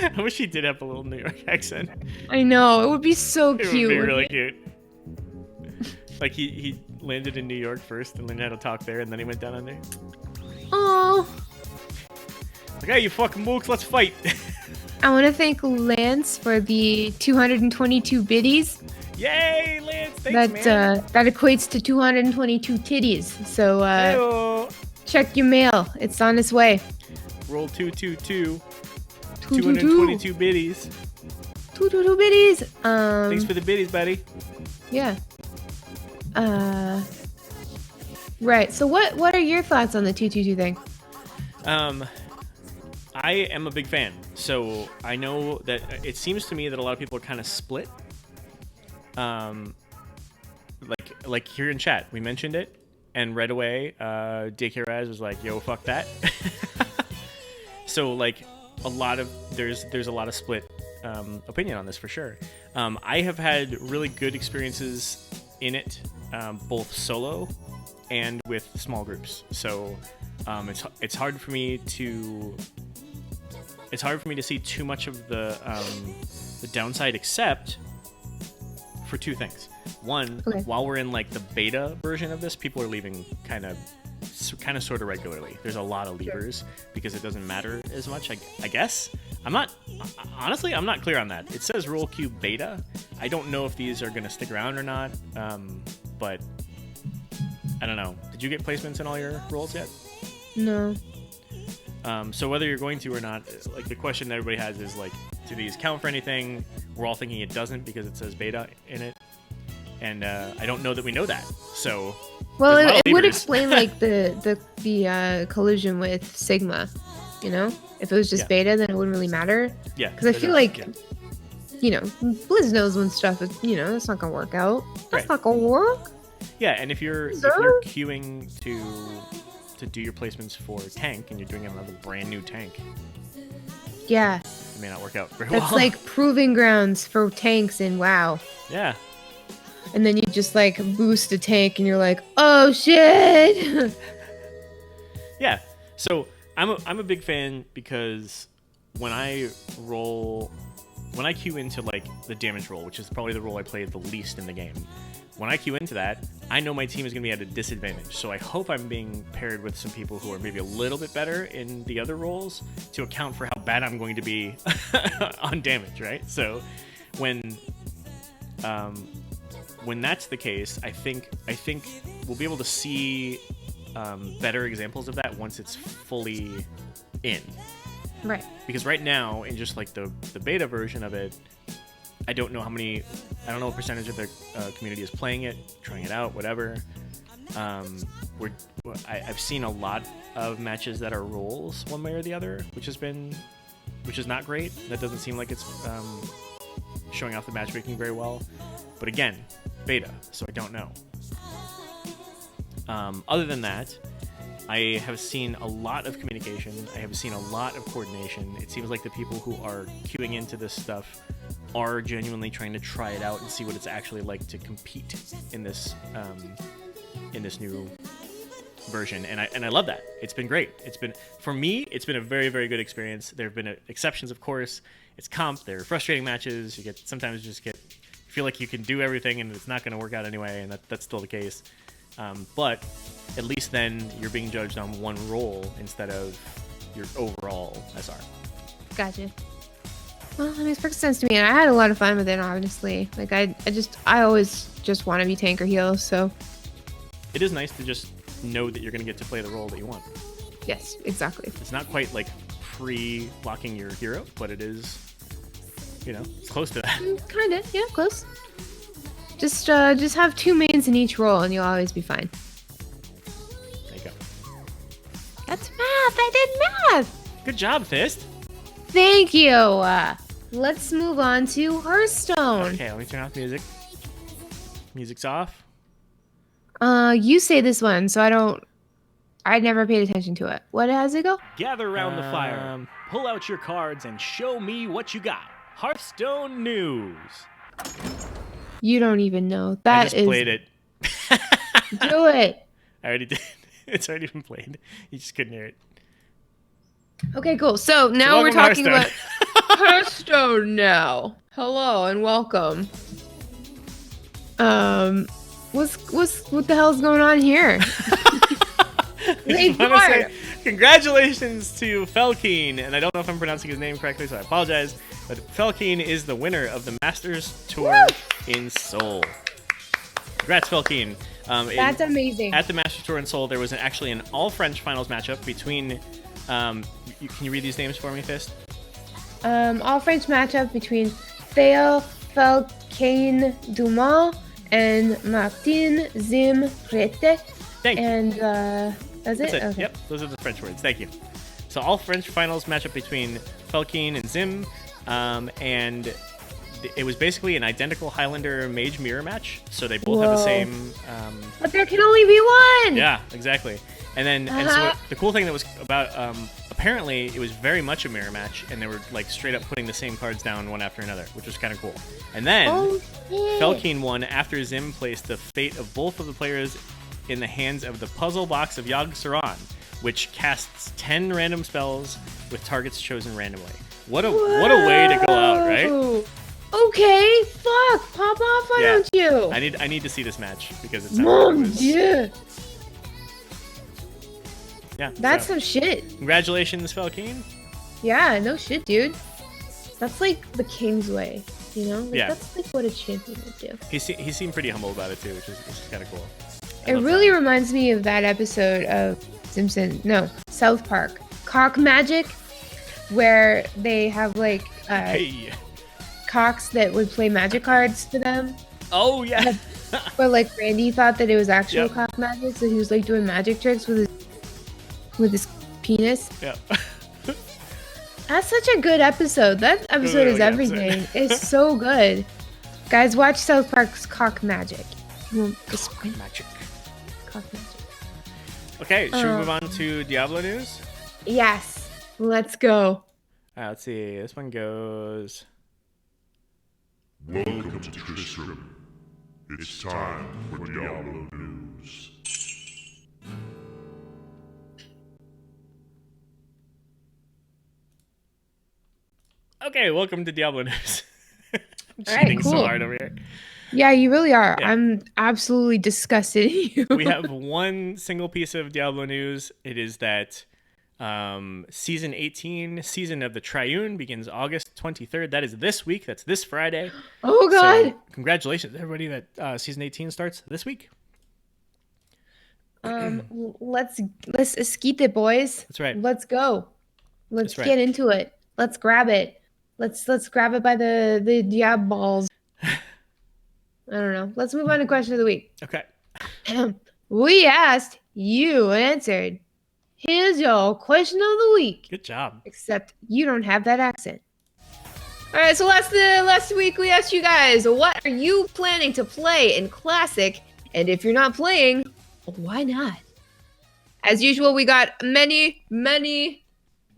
I wish he did have a little New York accent. I know. It would be so It cute. would be wouldn't really it? cute. Like he landed in New York first and learned how to talk there, and then he went down under. Oh, Like, hey, you fucking mooks, let's fight. I want to thank Lance for the 222 biddies. Yay, Lance! Thanks, That equates to 222 titties. So Heyo. check your mail. It's on its way. Roll 222. 222 222 biddies. 222 biddies. Thanks for the biddies, buddy. Yeah. Right. So what are your thoughts on the 222 thing? I am a big fan. So I know that it seems to me that a lot of people are kind of split. Like here in chat, we mentioned it, and right away, Daycare Raz was like, "Yo, fuck that." So like there's a lot of split opinion on this for sure. I have had really good experiences in it, both solo and with small groups. So it's hard for me to see too much of the downside, except for two things. One, Okay. while we're in like the beta version of this, people are leaving kind of sort of regularly. There's a lot of leavers because it doesn't matter as much, I guess. I'm not clear on that. It says Roll Q beta. I don't know if these are going to stick around or not, but I don't know. Did you get placements in all your roles yet? No. So whether you're going to or not, like the question that everybody has is like, do these count for anything? We're all thinking it doesn't because it says beta in it, and I don't know that we know that. So Well, there's a lot it of would levers. explain like the collision with Sigma. You know, if it was just Yeah. beta, then it wouldn't really matter. Yeah, Because I it feel does, like, yeah. you know, Blizz knows when stuff is, you know, it's not gonna work out. That's Right. not gonna work. Yeah, and if you're Sir? queuing to do your placements for tank and you're doing another brand new tank, Yeah, it may not work out very that's well. like proving grounds for tanks in WoW. Yeah, And then you just like boost a tank, and you're like, oh shit. yeah. So I'm a big fan because when I queue into like the damage roll, which is probably the role I played the least in the game, when I queue into that, I know my team is going to be at a disadvantage. So I hope I'm being paired with some people who are maybe a little bit better in the other roles to account for how bad I'm going to be on damage, right? So when that's the case, I think we'll be able to see better examples of that once it's fully in. Right. Because right now, in just like the beta version of it, I don't know what percentage of the community is playing it, trying it out, whatever. I've seen a lot of matches that are rolls one way or the other, which is not great. That doesn't seem like it's showing off the matchmaking very well. But again, beta, so I don't know. Other than that, I have seen a lot of communication. I have seen a lot of coordination. It seems like the people who are queuing into this stuff are genuinely trying to try it out and see what it's actually like to compete in this new version. And I love that. It's been great. For me, it's been a very, very good experience. There have been exceptions, of course. It's comp. There are frustrating matches. Sometimes you feel like you can do everything and it's not going to work out anyway, and that's still the case. But at least then you're being judged on one role instead of your overall SR. Gotcha. Well, that makes perfect sense to me, and I had a lot of fun with it, honestly. Like, I always just want to be tank or heal, so... It is nice to just know that you're going to get to play the role that you want. Yes, exactly. It's not quite like pre-locking your hero, but it is, close to that. Kinda, yeah, close. Just have two mains in each role, and you'll always be fine. There you go. That's math! I did math! Good job, Fist. Thank you! Let's move on to Hearthstone. Okay, let me turn off music. Music's off. You say this one, so I never paid attention to it. What has it go? Gather around the fire, pull out your cards, and show me what you got. Hearthstone News. You don't even know. I That just is... played it. Do it! I already did. It's already been played. You just couldn't hear it. Okay, cool. So now we're welcome to talking about Hearthstone now. Hello and welcome. What the hell's going on here? Hey, I just wanna say, Bart. Congratulations to Felkeen, and I don't know if I'm pronouncing his name correctly, so I apologize. But Felkeen is the winner of the Masters Tour in Seoul. Congrats, Felkeen. That's amazing. At the Masters Tour in Seoul, there was actually an all-French finals matchup between. Can you read these names for me, Fist? All French matchup between Theo Felkane Dumas and Martin Zim Rete. Thank you. And that's it? That's it. Okay. Yep, those are the French words. Thank you. So all French finals matchup between Felkeen and Zim, and it was basically an identical Highlander Mage Mirror match. So they both have the Whoa. same. But there can only be one! Yeah, exactly. And so the cool thing that was about apparently it was very much a mirror match, and they were like straight up putting the same cards down one after another, which was kind of cool. And then Felkeen won after Zim placed the fate of both of the players in the hands of the puzzle box of Yogg Saron, which casts 10 random spells with targets chosen randomly. What a way to go out, right? Okay, fuck, pop off, why don't you? I need to see this match because it's Yeah. Yeah. That's so, some shit. congratulations, Felkeen. Yeah, no shit, dude. That's like the king's way, you know? Like, Yeah. That's like what a champion would do. He seemed pretty humble about it too, which is kind of cool. I It love really that. reminds me of that episode of South Park, Cock Magic, where they have like Hey. cocks that would play magic cards for them. Oh yeah. But like Randy thought that it was actual Yep. cock magic, so he was like doing magic tricks with his penis. Yeah. That's such a good episode. That episode really is good everything. It's so good. Guys, watch South Park's Cock Magic. Magic. Cock Magic. Okay, should we move on to Diablo news? Yes. Let's go. Let's see. This one goes. Welcome to Tristram. It's time for Diablo news. Okay, welcome to Diablo news. I'm All right, cheating so cool. hard over here. Yeah, you really are. Yeah. I'm absolutely disgusted at you. We have one single piece of Diablo news. It is that season 18, Season of the Triune, begins August 23rd. That is this week. That's this Friday. Oh god. So, congratulations, everybody, that season 18 starts this week. Let's esquite it, boys. That's right. Let's go. Let's That's right. get into it. Let's grab it. Let's grab it by the diab balls. I don't know. Let's move on to question of the week. Okay. We asked, you answered. Here's your question of the week. Good job. Except you don't have that accent. All right, so last week we asked you guys, what are you planning to play in Classic? And if you're not playing, why not? As usual, we got many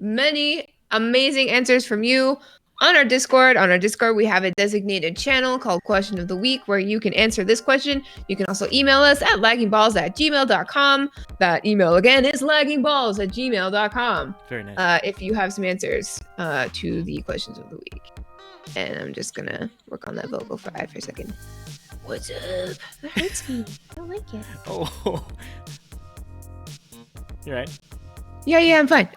amazing answers from you on our Discord. On our Discord, we have a designated channel called Question of the Week where you can answer this question. You can also email us at laggingballs@gmail.com. That email again is laggingballs@gmail.com. Very nice. If you have some answers to the questions of the week. And I'm just gonna work on that vocal fry for a second. What's up? That hurts me. I don't like it. Oh. You're right. Yeah, I'm fine.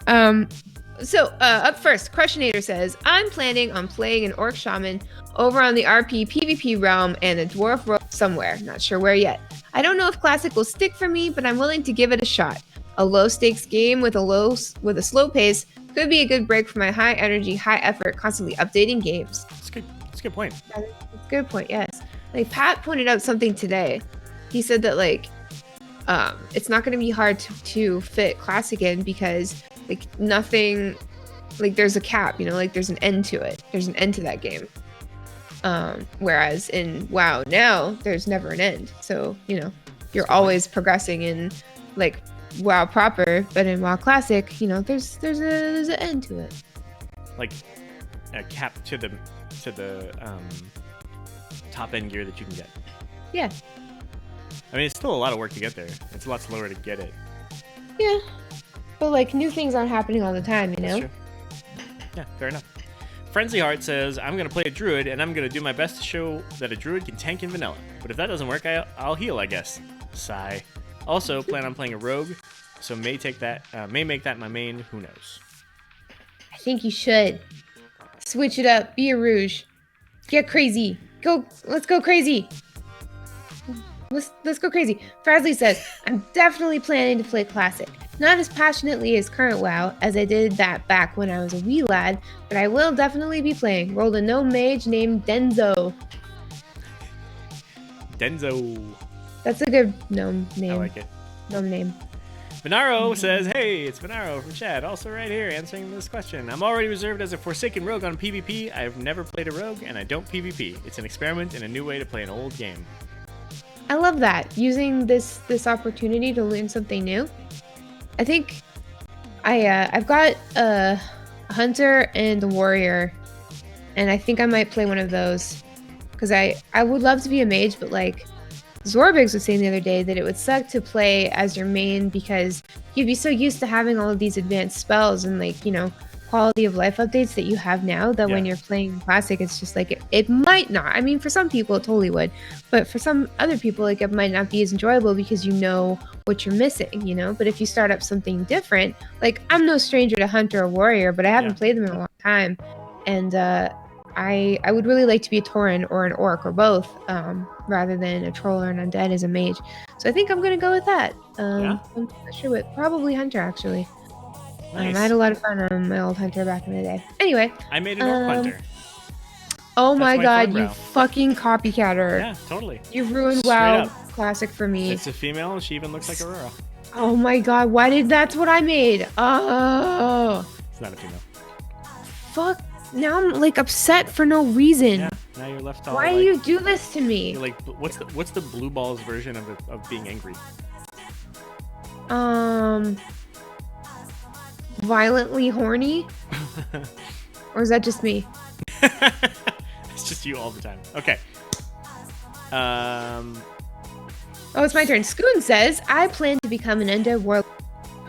So up first, Crushinator says, I'm planning on playing an Orc Shaman over on the RP PvP realm and a Dwarf Rogue somewhere. Not sure where yet. I don't know if Classic will stick for me, but I'm willing to give it a shot. A low stakes game with a slow pace could be a good break for my high energy, high effort, constantly updating games. That's good. That's a good point. That's a good point, yes. Like Pat pointed out something today. He said that like it's not going to be hard to fit Classic in because like nothing, like there's a cap, you know, like there's an end to it. There's an end to that game. Whereas in WoW now, there's never an end. So, you know, you're always progressing in like WoW proper, but in WoW Classic, you know, there's an end to it. Like a cap to the top end gear that you can get. Yeah. I mean, it's still a lot of work to get there. It's a lot slower to get it. Yeah. But like new things aren't happening all the time, you know? That's true. Yeah, fair enough. Frenzy Heart says, I'm going to play a druid, and I'm going to do my best to show that a druid can tank in vanilla. But if that doesn't work, I'll heal, I guess. Sigh. Also, plan on playing a rogue. So may take that. May make that my main. Who knows? I think you should switch it up. Be a Rouge. Get crazy. Let's go crazy. Let's go crazy. Frasley says, I'm definitely planning to play Classic. Not as passionately as current WoW, as I did that back when I was a wee lad, but I will definitely be playing. Rolled a gnome mage named Denzo. Denzo. That's a good gnome name. I like it. Gnome name. Venaro says, hey, it's Venaro from Chad, also right here answering this question. I'm already reserved as a Forsaken Rogue on PvP. I've never played a Rogue, and I don't PvP. It's an experiment and a new way to play an old game. I love that. Using this opportunity to learn something new. I think I've got a hunter and a warrior, and I think I might play one of those. Because I would love to be a mage, but like Zorbigs was saying the other day that it would suck to play as your main because you'd be so used to having all of these advanced spells and like, you know, quality of life updates that you have now that when you're playing Classic, it's just like it might not. I mean, for some people it totally would, but for some other people, like it might not be as enjoyable because you know what you're missing, you know? But if you start up something different, like I'm no stranger to Hunter or Warrior, but I haven't played them in a long time. And I would really like to be a Tauren or an Orc or both, rather than a Troll or an Undead as a mage. So I think I'm going to go with that. I'm not sure what. Probably Hunter, actually. Nice. I had a lot of fun on my old Hunter back in the day. Anyway. I made an Orc Hunter. Oh my god, fun you route. fucking copycatter. Yeah, totally. You've ruined Straight WoW up. Classic for me. It's a female, and she even looks like Aurora. Oh my god, that's what I made. Oh. It's not a female. Fuck. Now I'm like upset for no reason. Yeah, now you're left all Why do like, you do this to me? You're like, what's the blue balls version of being angry? Violently horny? Or is that just me? It's just you all the time. Okay. Oh, it's my turn. Scoon says, I plan to become an Undead World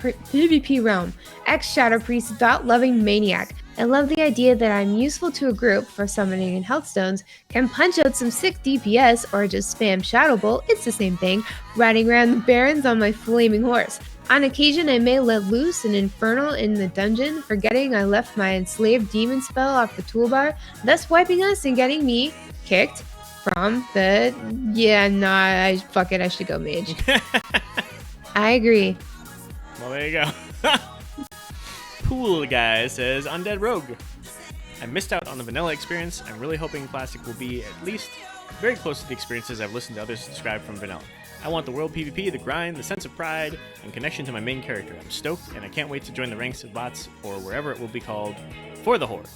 PvP realm. Ex-Shadow Priest, dot-loving maniac. I love the idea that I'm useful to a group for summoning and health stones, can punch out some sick DPS, or just spam Shadow Bolt, it's the same thing, riding around the barrens on my flaming horse. On occasion, I may let loose an infernal in the dungeon, forgetting I left my enslaved demon spell off the toolbar, thus wiping us and getting me kicked from the... fuck it, I should go mage. I agree. Well, there you go. Pool guy says, Undead Rogue. I missed out on the vanilla experience. I'm really hoping Classic will be at least very close to the experiences I've listened to others describe from vanilla. I want the world PvP, the grind, the sense of pride, and connection to my main character. I'm stoked, and I can't wait to join the ranks of bots, or wherever it will be called, for the Horde.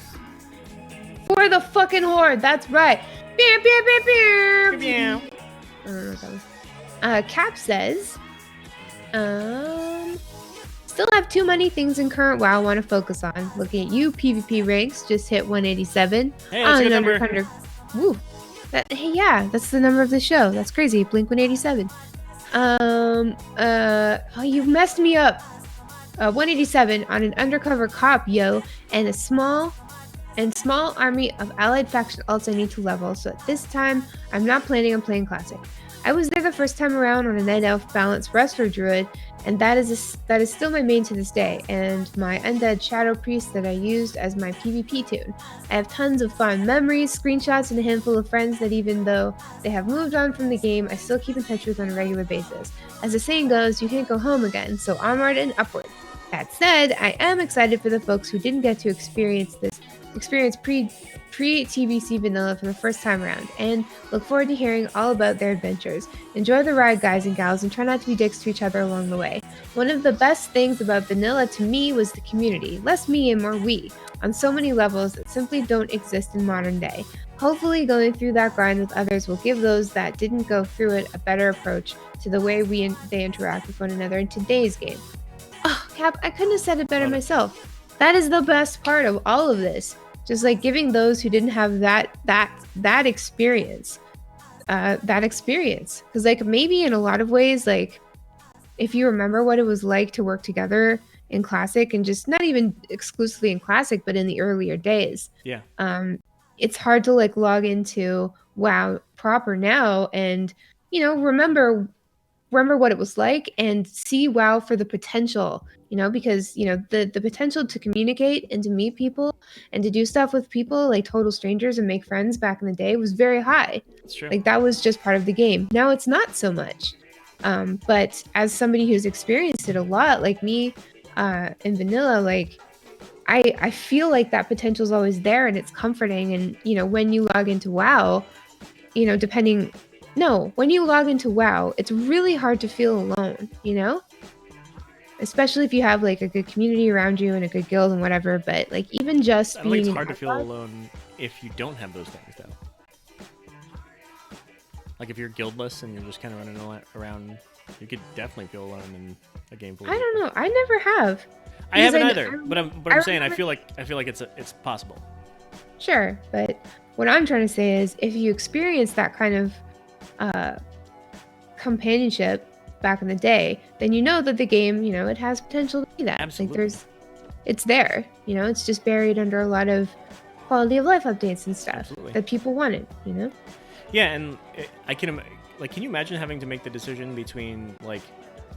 For the fucking Horde, that's right. Beow, beow, beow, beow. Meow. I don't know what that was. Cap says, still have too many things in current WoW I want to focus on. Looking at you, PvP ranks just hit 187. Hey, that's a good number. 100. Woo. Hey, yeah, that's the number of the show. That's crazy. Blink 187. Oh, you've messed me up. 187 on an undercover cop, yo, and a small army of allied faction alts I need to level. So at this time, I'm not planning on playing Classic. I was there the first time around on a Night Elf balanced Wrestler Druid, and that is still my main to this day, and my Undead Shadow Priest that I used as my PvP tune. I have tons of fun memories, screenshots, and a handful of friends that even though they have moved on from the game, I still keep in touch with on a regular basis. As the saying goes, you can't go home again, so onward and upward. That said, I am excited for the folks who didn't get to experience pre-TBC vanilla for the first time around, and look forward to hearing all about their adventures. Enjoy the ride, guys and gals, and try not to be dicks to each other along the way. One of the best things about vanilla to me was the community, less me and more we, on so many levels that simply don't exist in modern day. Hopefully going through that grind with others will give those that didn't go through it a better approach to the way they interact with one another in today's game. Oh, Cap, I couldn't have said it better myself. That is the best part of all of this. Just like giving those who didn't have that experience, because like maybe in a lot of ways, like if you remember what it was like to work together in Classic, and just not even exclusively in Classic, but in the earlier days, it's hard to like log into WoW proper now and remember remember what it was like and see WoW for the potential, because the potential to communicate and to meet people and to do stuff with people like total strangers and make friends back in the day was very high. It's true. Like that was just part of the game. Now it's not so much. But as somebody who's experienced it a lot, like me, in vanilla, like I feel like that potential is always there and it's comforting. And when you log into WoW, when you log into WoW, it's really hard to feel alone, especially if you have like a good community around you and a good guild and whatever. But like even just I think it's being hard to feel alone if you don't have those things, though. Like if you're guildless and you're just kind of running around, you could definitely feel alone in a game full of I people. don't know. I never have. I haven't Because either, but I'm saying I remember- feel like it's possible. Sure, but what I'm trying to say is if you experience that kind of companionship back in the day, then you know that the game, it has potential to be that. Absolutely. Like it's there, it's just buried under a lot of quality of life updates and stuff Absolutely. that people wanted, Yeah, and can you imagine having to make the decision between like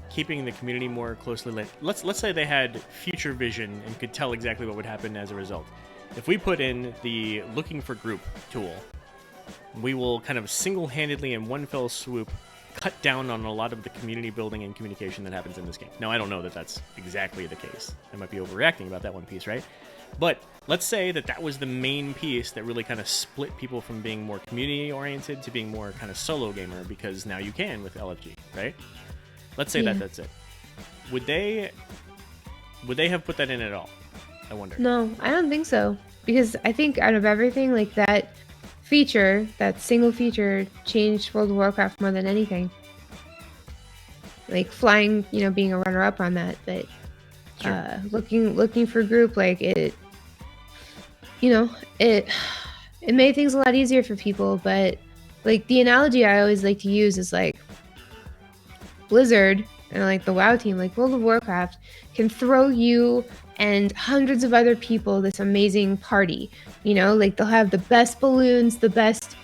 keeping the community more closely linked? Let's say they had future vision and could tell exactly what would happen as a result. If we put in the looking for group tool, we will kind of single-handedly in one fell swoop cut down on a lot of the community building and communication that happens in this game. Now, I don't know that that's exactly the case. I might be overreacting about that one piece, right? But let's say that was the main piece that really kind of split people from being more community-oriented to being more kind of solo gamer, because now you can with LFG, right? Let's say Yeah. that's it. Would they have put that in at all? I wonder. No, I don't think so. Because I think out of everything, like that feature, that single feature, changed World of Warcraft more than anything. Like flying, being a runner-up on that, but Sure. looking for group, like it made things a lot easier for people. But like the analogy I always like to use is like Blizzard and like the WoW team, like World of Warcraft can throw you and hundreds of other people this amazing party. Like they'll have the best balloons, the best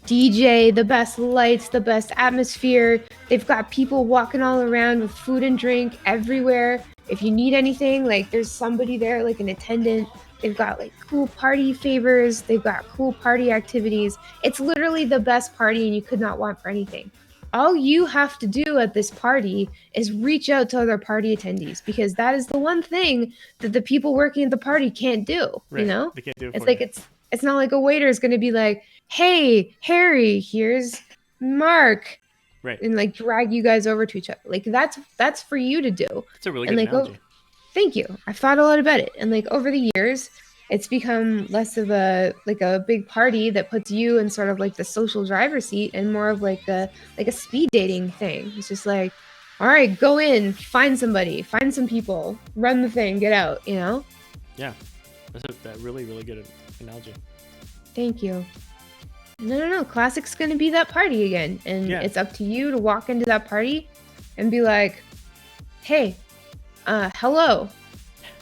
DJ, the best lights, the best atmosphere. They've got people walking all around with food and drink everywhere. If you need anything, like there's somebody there, like an attendant. They've got like cool party favors. They've got cool party activities. It's literally the best party and you could not want for anything. All you have to do at this party is reach out to other party attendees, because that is the one thing that the people working at the party can't do, Right. They can't do it It's for like you. it's not like a waiter is going to be like, "Hey, Harry, here's Mark." Right. And like drag you guys over to each other. Like that's for you to do. It's a really and good like, analogy. Thank you. I've thought a lot about it. And like over the years, it's become less of a big party that puts you in sort of like the social driver's seat and more of like a speed dating thing. It's just like, all right, go in, find somebody, find some people, run the thing, get out, Yeah. That's that really, really good analogy. Thank you. No. Classic's going to be that party again. And Yeah. it's up to you to walk into that party and be like, hey, hello.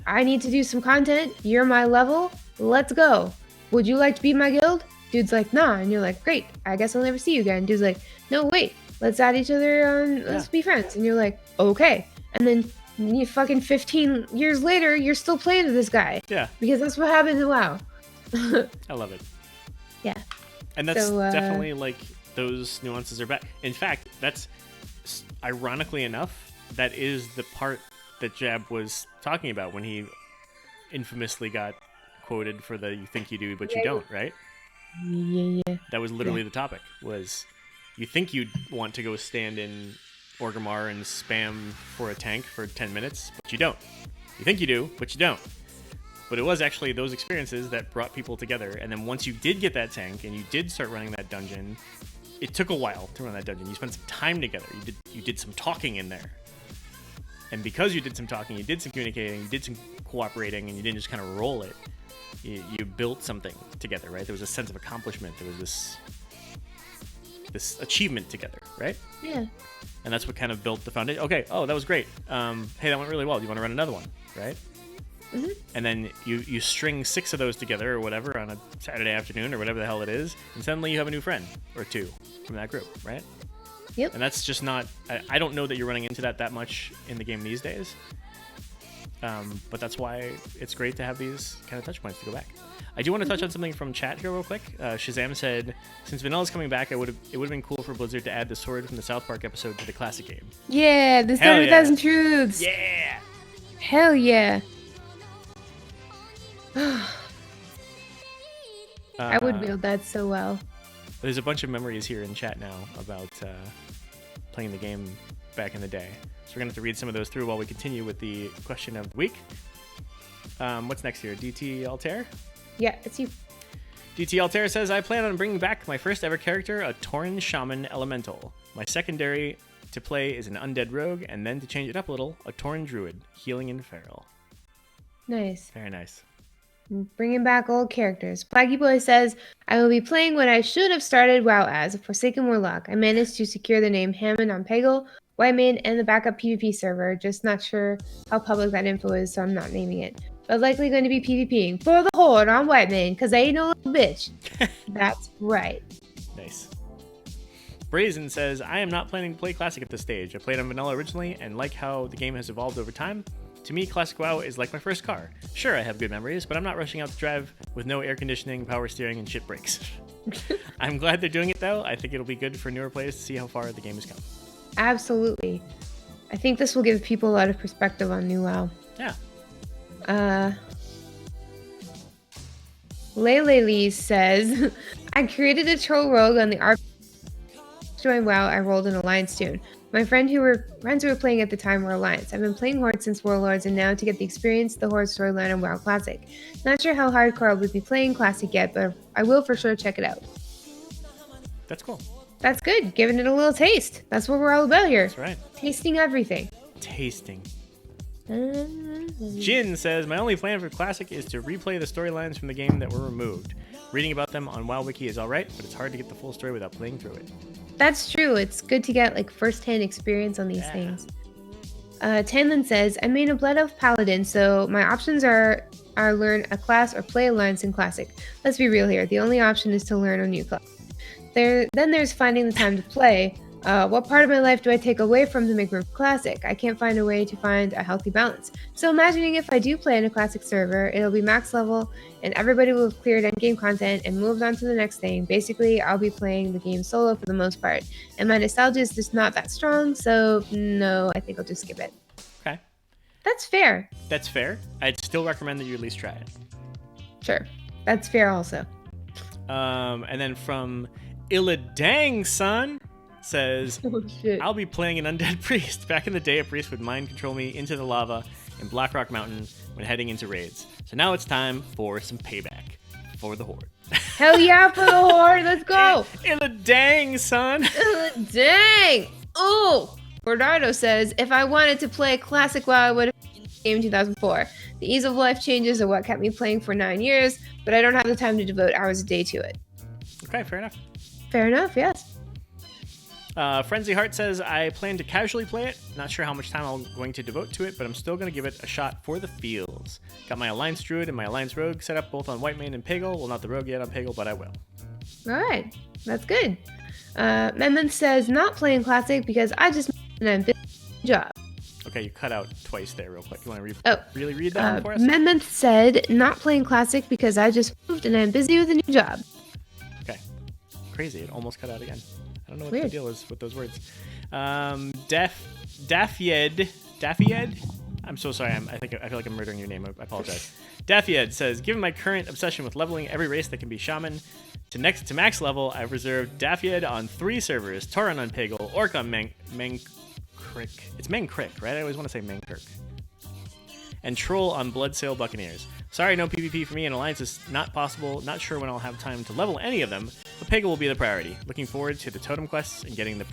I need to do some content. You're my level. Let's go. Would you like to be my guild? Dude's like, nah. And you're like, great. I guess I'll never see you again. Dude's like, no, wait. Let's add each other on. Let's be friends. And you're like, okay. And then you fucking 15 years later, you're still playing with this guy. Yeah. Because that's what happened in WoW. I love it. Yeah. And that's So, definitely like those nuances are back. In fact, that's ironically enough, that is the part that Jab was talking about when he infamously got quoted for the "you think you do but you Yeah. don't," right? Yeah. That was literally the topic. Was you think you'd want to go stand in Orgrimmar and spam for a tank for 10 minutes, but you don't. You think you do, but you don't. But it was actually those experiences that brought people together. And then once you did get that tank and you did start running that dungeon, it took a while to run that dungeon. You spent some time together. You did some talking in there. And because you did some talking, you did some communicating, you did some cooperating, and you didn't just kind of roll it. You built something together, right? There was a sense of accomplishment. There was this achievement together, right? Yeah. And that's what kind of built the foundation. Okay, oh, that was great. Hey, that went really well. Do you want to run another one, right? Mhm. And then you string 6 of those together or whatever on a Saturday afternoon or whatever the hell it is, and suddenly you have a new friend or two from that group, right? Yep. And that's just not. I don't know that you're running into that much in the game these days. But that's why it's great to have these kind of touch points to go back. I do want to touch on something from chat here real quick. Shazam said, since Vanilla's coming back, it would have been cool for Blizzard to add the sword from the South Park episode to the classic game. Yeah, the Hell 7,000 truths. Yeah. Hell yeah. I would wield that so well. There's a bunch of memories here in chat now about playing the game back in the day. So we're going to have to read some of those through while we continue with the question of the week. What's next here? DT Altair? Yeah, it's you. DT Altair says, I plan on bringing back my first ever character, a Tauren Shaman Elemental. My secondary to play is an Undead Rogue, and then to change it up a little, a Tauren Druid, Healing and Feral. Nice. Very nice. Bringing back old characters. Blackie Boy says, I will be playing what I should have started WoW as, a Forsaken Warlock. I managed to secure the name Hammond on Peggle, Whitemane, and the backup PvP server. Just not sure how public that info is, so I'm not naming it. But likely going to be PvPing for the Horde on Whitemane, because I ain't no little bitch. That's right. Nice. Brazen says, I am not planning to play Classic at this stage. I played on Vanilla originally and like how the game has evolved over time. To me, Classic WoW is like my first car. Sure, I have good memories, but I'm not rushing out to drive with no air conditioning, power steering, and shit brakes. I'm glad they're doing it, though. I think it'll be good for newer players to see how far the game has come. Absolutely. I think this will give people a lot of perspective on new WoW. Yeah. Lele Lee says, I created a troll rogue on the RP. Join WoW, I rolled an Alliance tune. My friends who were playing at the time were Alliance. I've been playing Horde since Warlords, and now to get the experience, the Horde storyline on WoW Classic. Not sure how hardcore I would be playing Classic yet, but I will for sure check it out. That's cool. That's good. Giving it a little taste. That's what we're all about here. That's right. Tasting everything. Tasting. Jin says, my only plan for Classic is to replay the storylines from the game that were removed. Reading about them on WoW Wiki is alright, but it's hard to get the full story without playing through it. That's true. It's good to get like first-hand experience on these things. Tanlin says, I main a Blood Elf Paladin, so my options are learn a class or play Alliance in Classic. Let's be real here. The only option is to learn a new class. Then there's finding the time to play. What part of my life do I take away from to make room for Classic? I can't find a way to find a healthy balance. So imagining if I do play in a Classic server, it'll be max level and everybody will have cleared endgame content and moved on to the next thing. Basically, I'll be playing the game solo for the most part. And my nostalgia is just not that strong, so no, I think I'll just skip it. Okay. That's fair. That's fair. I'd still recommend that you at least try it. Sure. That's fair also. And then from Illadang Son says, Oh shit. I'll be playing an undead priest. Back in the day, a priest would mind control me into the lava in Blackrock Mountain when heading into raids. So now it's time for some payback for the Horde. Hell yeah for the Horde. Let's go. Illadang Son. Dang. Oh. Bernardo says, if I wanted to play Classic WoW, I would have game in 2004. The ease of life changes are what kept me playing for 9 years, but I don't have the time to devote hours a day to it. Okay, fair enough. Fair enough, yes. Frenzy Heart says, I plan to casually play it. Not sure how much time I'm going to devote to it, but I'm still going to give it a shot for the feels. Got my Alliance Druid and my Alliance Rogue set up both on Whitemane and Peggle. Well, not the Rogue yet on Peggle, but I will. All right, that's good. Memon says, not playing Classic because I just made an ambitious job. Okay, you cut out twice there real quick. You want to Oh. really read that one for us? Memon said, not playing Classic because I just moved and I'm busy with a new job. Okay. Crazy, it almost cut out again. I don't know what Weird. the deal is with those words. Dafied? I'm so sorry. I feel like I'm murdering your name. I apologize. Dafied says, given my current obsession with leveling every race that can be Shaman to max level, I've reserved Dafiad on 3 servers: Tauren on Peggle, Orc on Mangkrik. It's Mangkrik, right? I always want to say Mangkrik. And Troll on Bloodsail Buccaneers. Sorry, no PvP for me, and Alliance is not possible. Not sure when I'll have time to level any of them, but Peggle will be the priority. Looking forward to the totem quests and getting the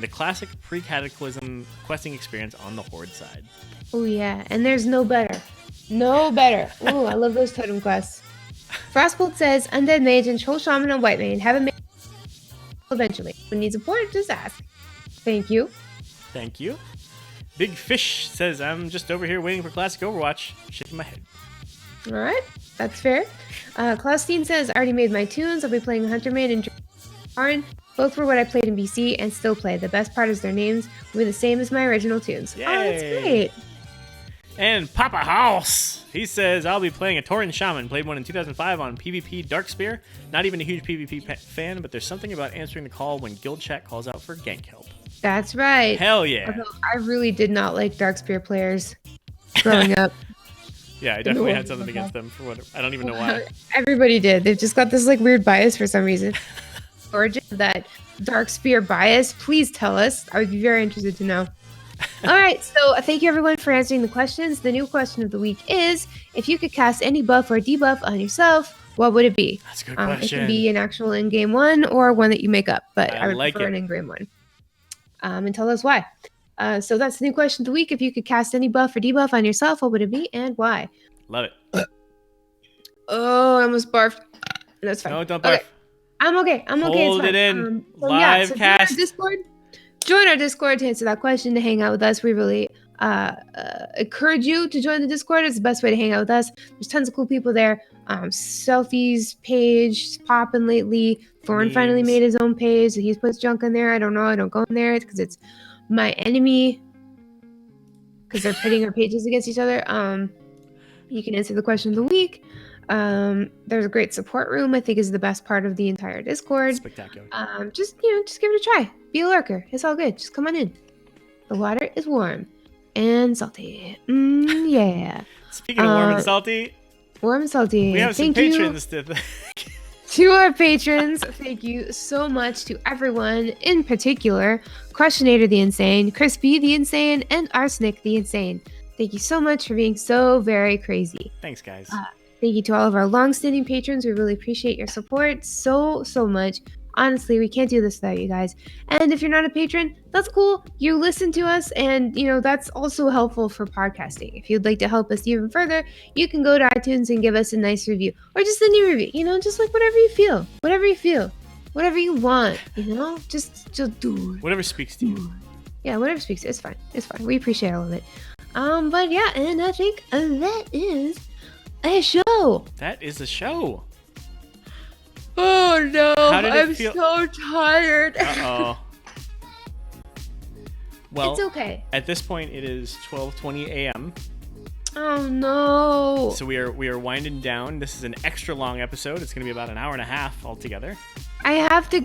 classic pre-Cataclysm questing experience on the Horde side. Oh yeah, and there's no better. No better. Ooh, I love those totem quests. Frostbolt says, Undead Mage and Troll Shaman on Whitemane haven't made eventually. Who needs support, just ask. Thank you. Thank you. Big Fish says, I'm just over here waiting for Classic Overwatch. Shaking my head. Alright, that's fair. Klausstein says, I already made my tunes. I'll be playing Hunter Maid and Arin. Both were what I played in BC and still play. The best part is their names were the same as my original tunes. Yay. Oh, that's great. And Papa House, he says, I'll be playing a Tauren Shaman. Played one in 2005 on PvP Darkspear. Not even a huge PvP fan, but there's something about answering the call when guild chat calls out for gank help. That's right. Hell yeah. Although I really did not like Darkspear players growing up. Yeah, I definitely had something against them for what I don't even know why. Everybody did. They've just got this like weird bias for some reason. Origin of that Darkspear bias, please tell us. I would be very interested to know. All right, so thank you everyone for answering the questions. The new question of the week is, if you could cast any buff or debuff on yourself, what would it be? That's a good It question. can be an actual in-game one or one that you make up, but I I would like prefer it. an in-game one. And tell us why. So that's the new question of the week. If you could cast any buff or debuff on yourself, what would it be and why? Love it. Oh, I almost barfed. That's fine. No, don't Okay. barf. I'm okay. I'm okay. Hold It's fine. it in. So Live cast. Join our Discord to answer that question, to hang out with us. We really encourage you to join the Discord. It's the best way to hang out with us. There's tons of cool people there. Selfies page popping lately. Thorn finally Memes. made his own page. He puts junk in there. I don't know. I don't go in there because it's my enemy. Because they're pitting our pages against each other. You can answer the question of the week. There's a great support room. I think is the best part of the entire Discord. Spectacular. Just give it a try. Be a lurker. It's all good. Just come on in. The water is warm and salty. Yeah. Speaking of warm and salty, Warm and salty. we have some Thank you patrons to to our patrons. Thank you so much to everyone, in particular, Crushinator the Insane, Crispy the Insane, and Arsenic the Insane. Thank you so much for being so very crazy. Thanks, guys. Thank you to all of our long-standing patrons. We really appreciate your support so much. Honestly, we can't do this without you guys. And if you're not a patron, that's cool. You listen to us, and that's also helpful for podcasting. If you'd like to help us even further, you can go to iTunes and give us a nice review, or just any review. Just like whatever you feel, whatever you want. Just do it. Whatever speaks to you. Yeah, whatever speaks. It's fine. It's fine. We appreciate all of it. But yeah, and I think that is a show. That is the show. Oh no, How did it I'm feel? so tired. Uh-oh. Well, It's okay. at this point, it is 12:20 a.m. Oh no. So we are winding down. This is an extra long episode. It's going to be about an hour and a half altogether. I have to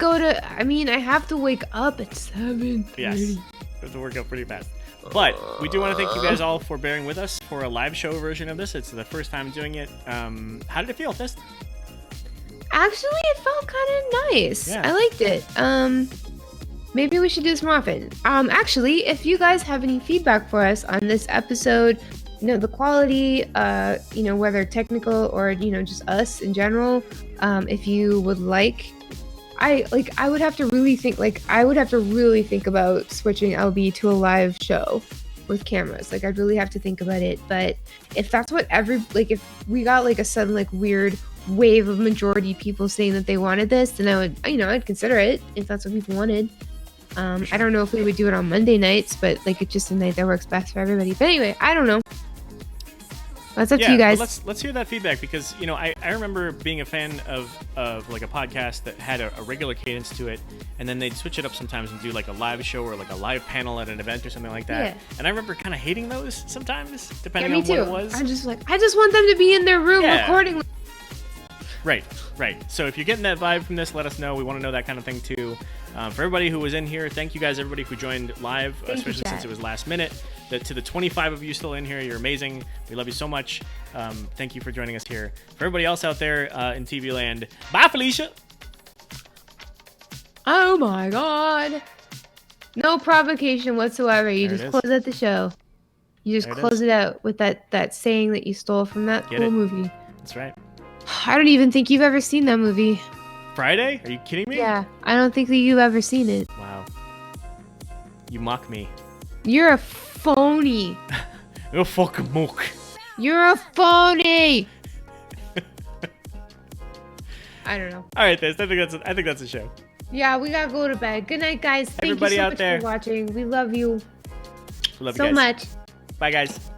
wake up at 7:30. Yes. We have to work out pretty fast. But we do want to thank you guys all for bearing with us for a live show version of this. It's the first time doing it. How did it feel, Fist? Actually, it felt kind of nice. Yeah. I liked it. Maybe we should do this more often. Actually, if you guys have any feedback for us on this episode, the quality, whether technical or, just us in general, if you would like, I would have to really think about switching LB to a live show with cameras. I'd really have to think about it. But if that's what if we got a sudden weird wave of majority people saying that they wanted this, then I would, I'd consider it if that's what people wanted. I don't know if we would do it on Monday nights, but it's just a night that works best for everybody. But anyway, I don't know. That's up to you guys. Well, let's hear that feedback because I remember being a fan of a podcast that had a regular cadence to it, and then they'd switch it up sometimes and do a live show or a live panel at an event or something like that. Yeah. And I remember kind of hating those sometimes, Yeah, depending me on too. what it was. I just want them to be in their room Yeah. recording. Right. So if you're getting that vibe from this, let us know. We want to know that kind of thing too. For everybody who was in here, thank you guys, everybody who joined live, Thank you, especially since chat. it was last minute. To the 25 of you still in here, you're amazing. We love you so much. Thank you for joining us here. For everybody else out there in TV land, bye, Felicia. Oh my god. No provocation whatsoever. You There it just is. close out the show. You just There it close is. it out with that saying that you stole from that Get cool it? movie. That's right. I don't even think you've ever seen that movie. Friday? Are you kidding me? Yeah, I don't think that you've ever seen it. Wow. You mock me. You're a phony. You fucking mock. You're a phony. I don't know. All right, Tess. I think that's a show. Yeah, we gotta go to bed. Good night, guys. Thank Everybody you so out much there. for watching. We love you We love you so guys. much. Bye, guys.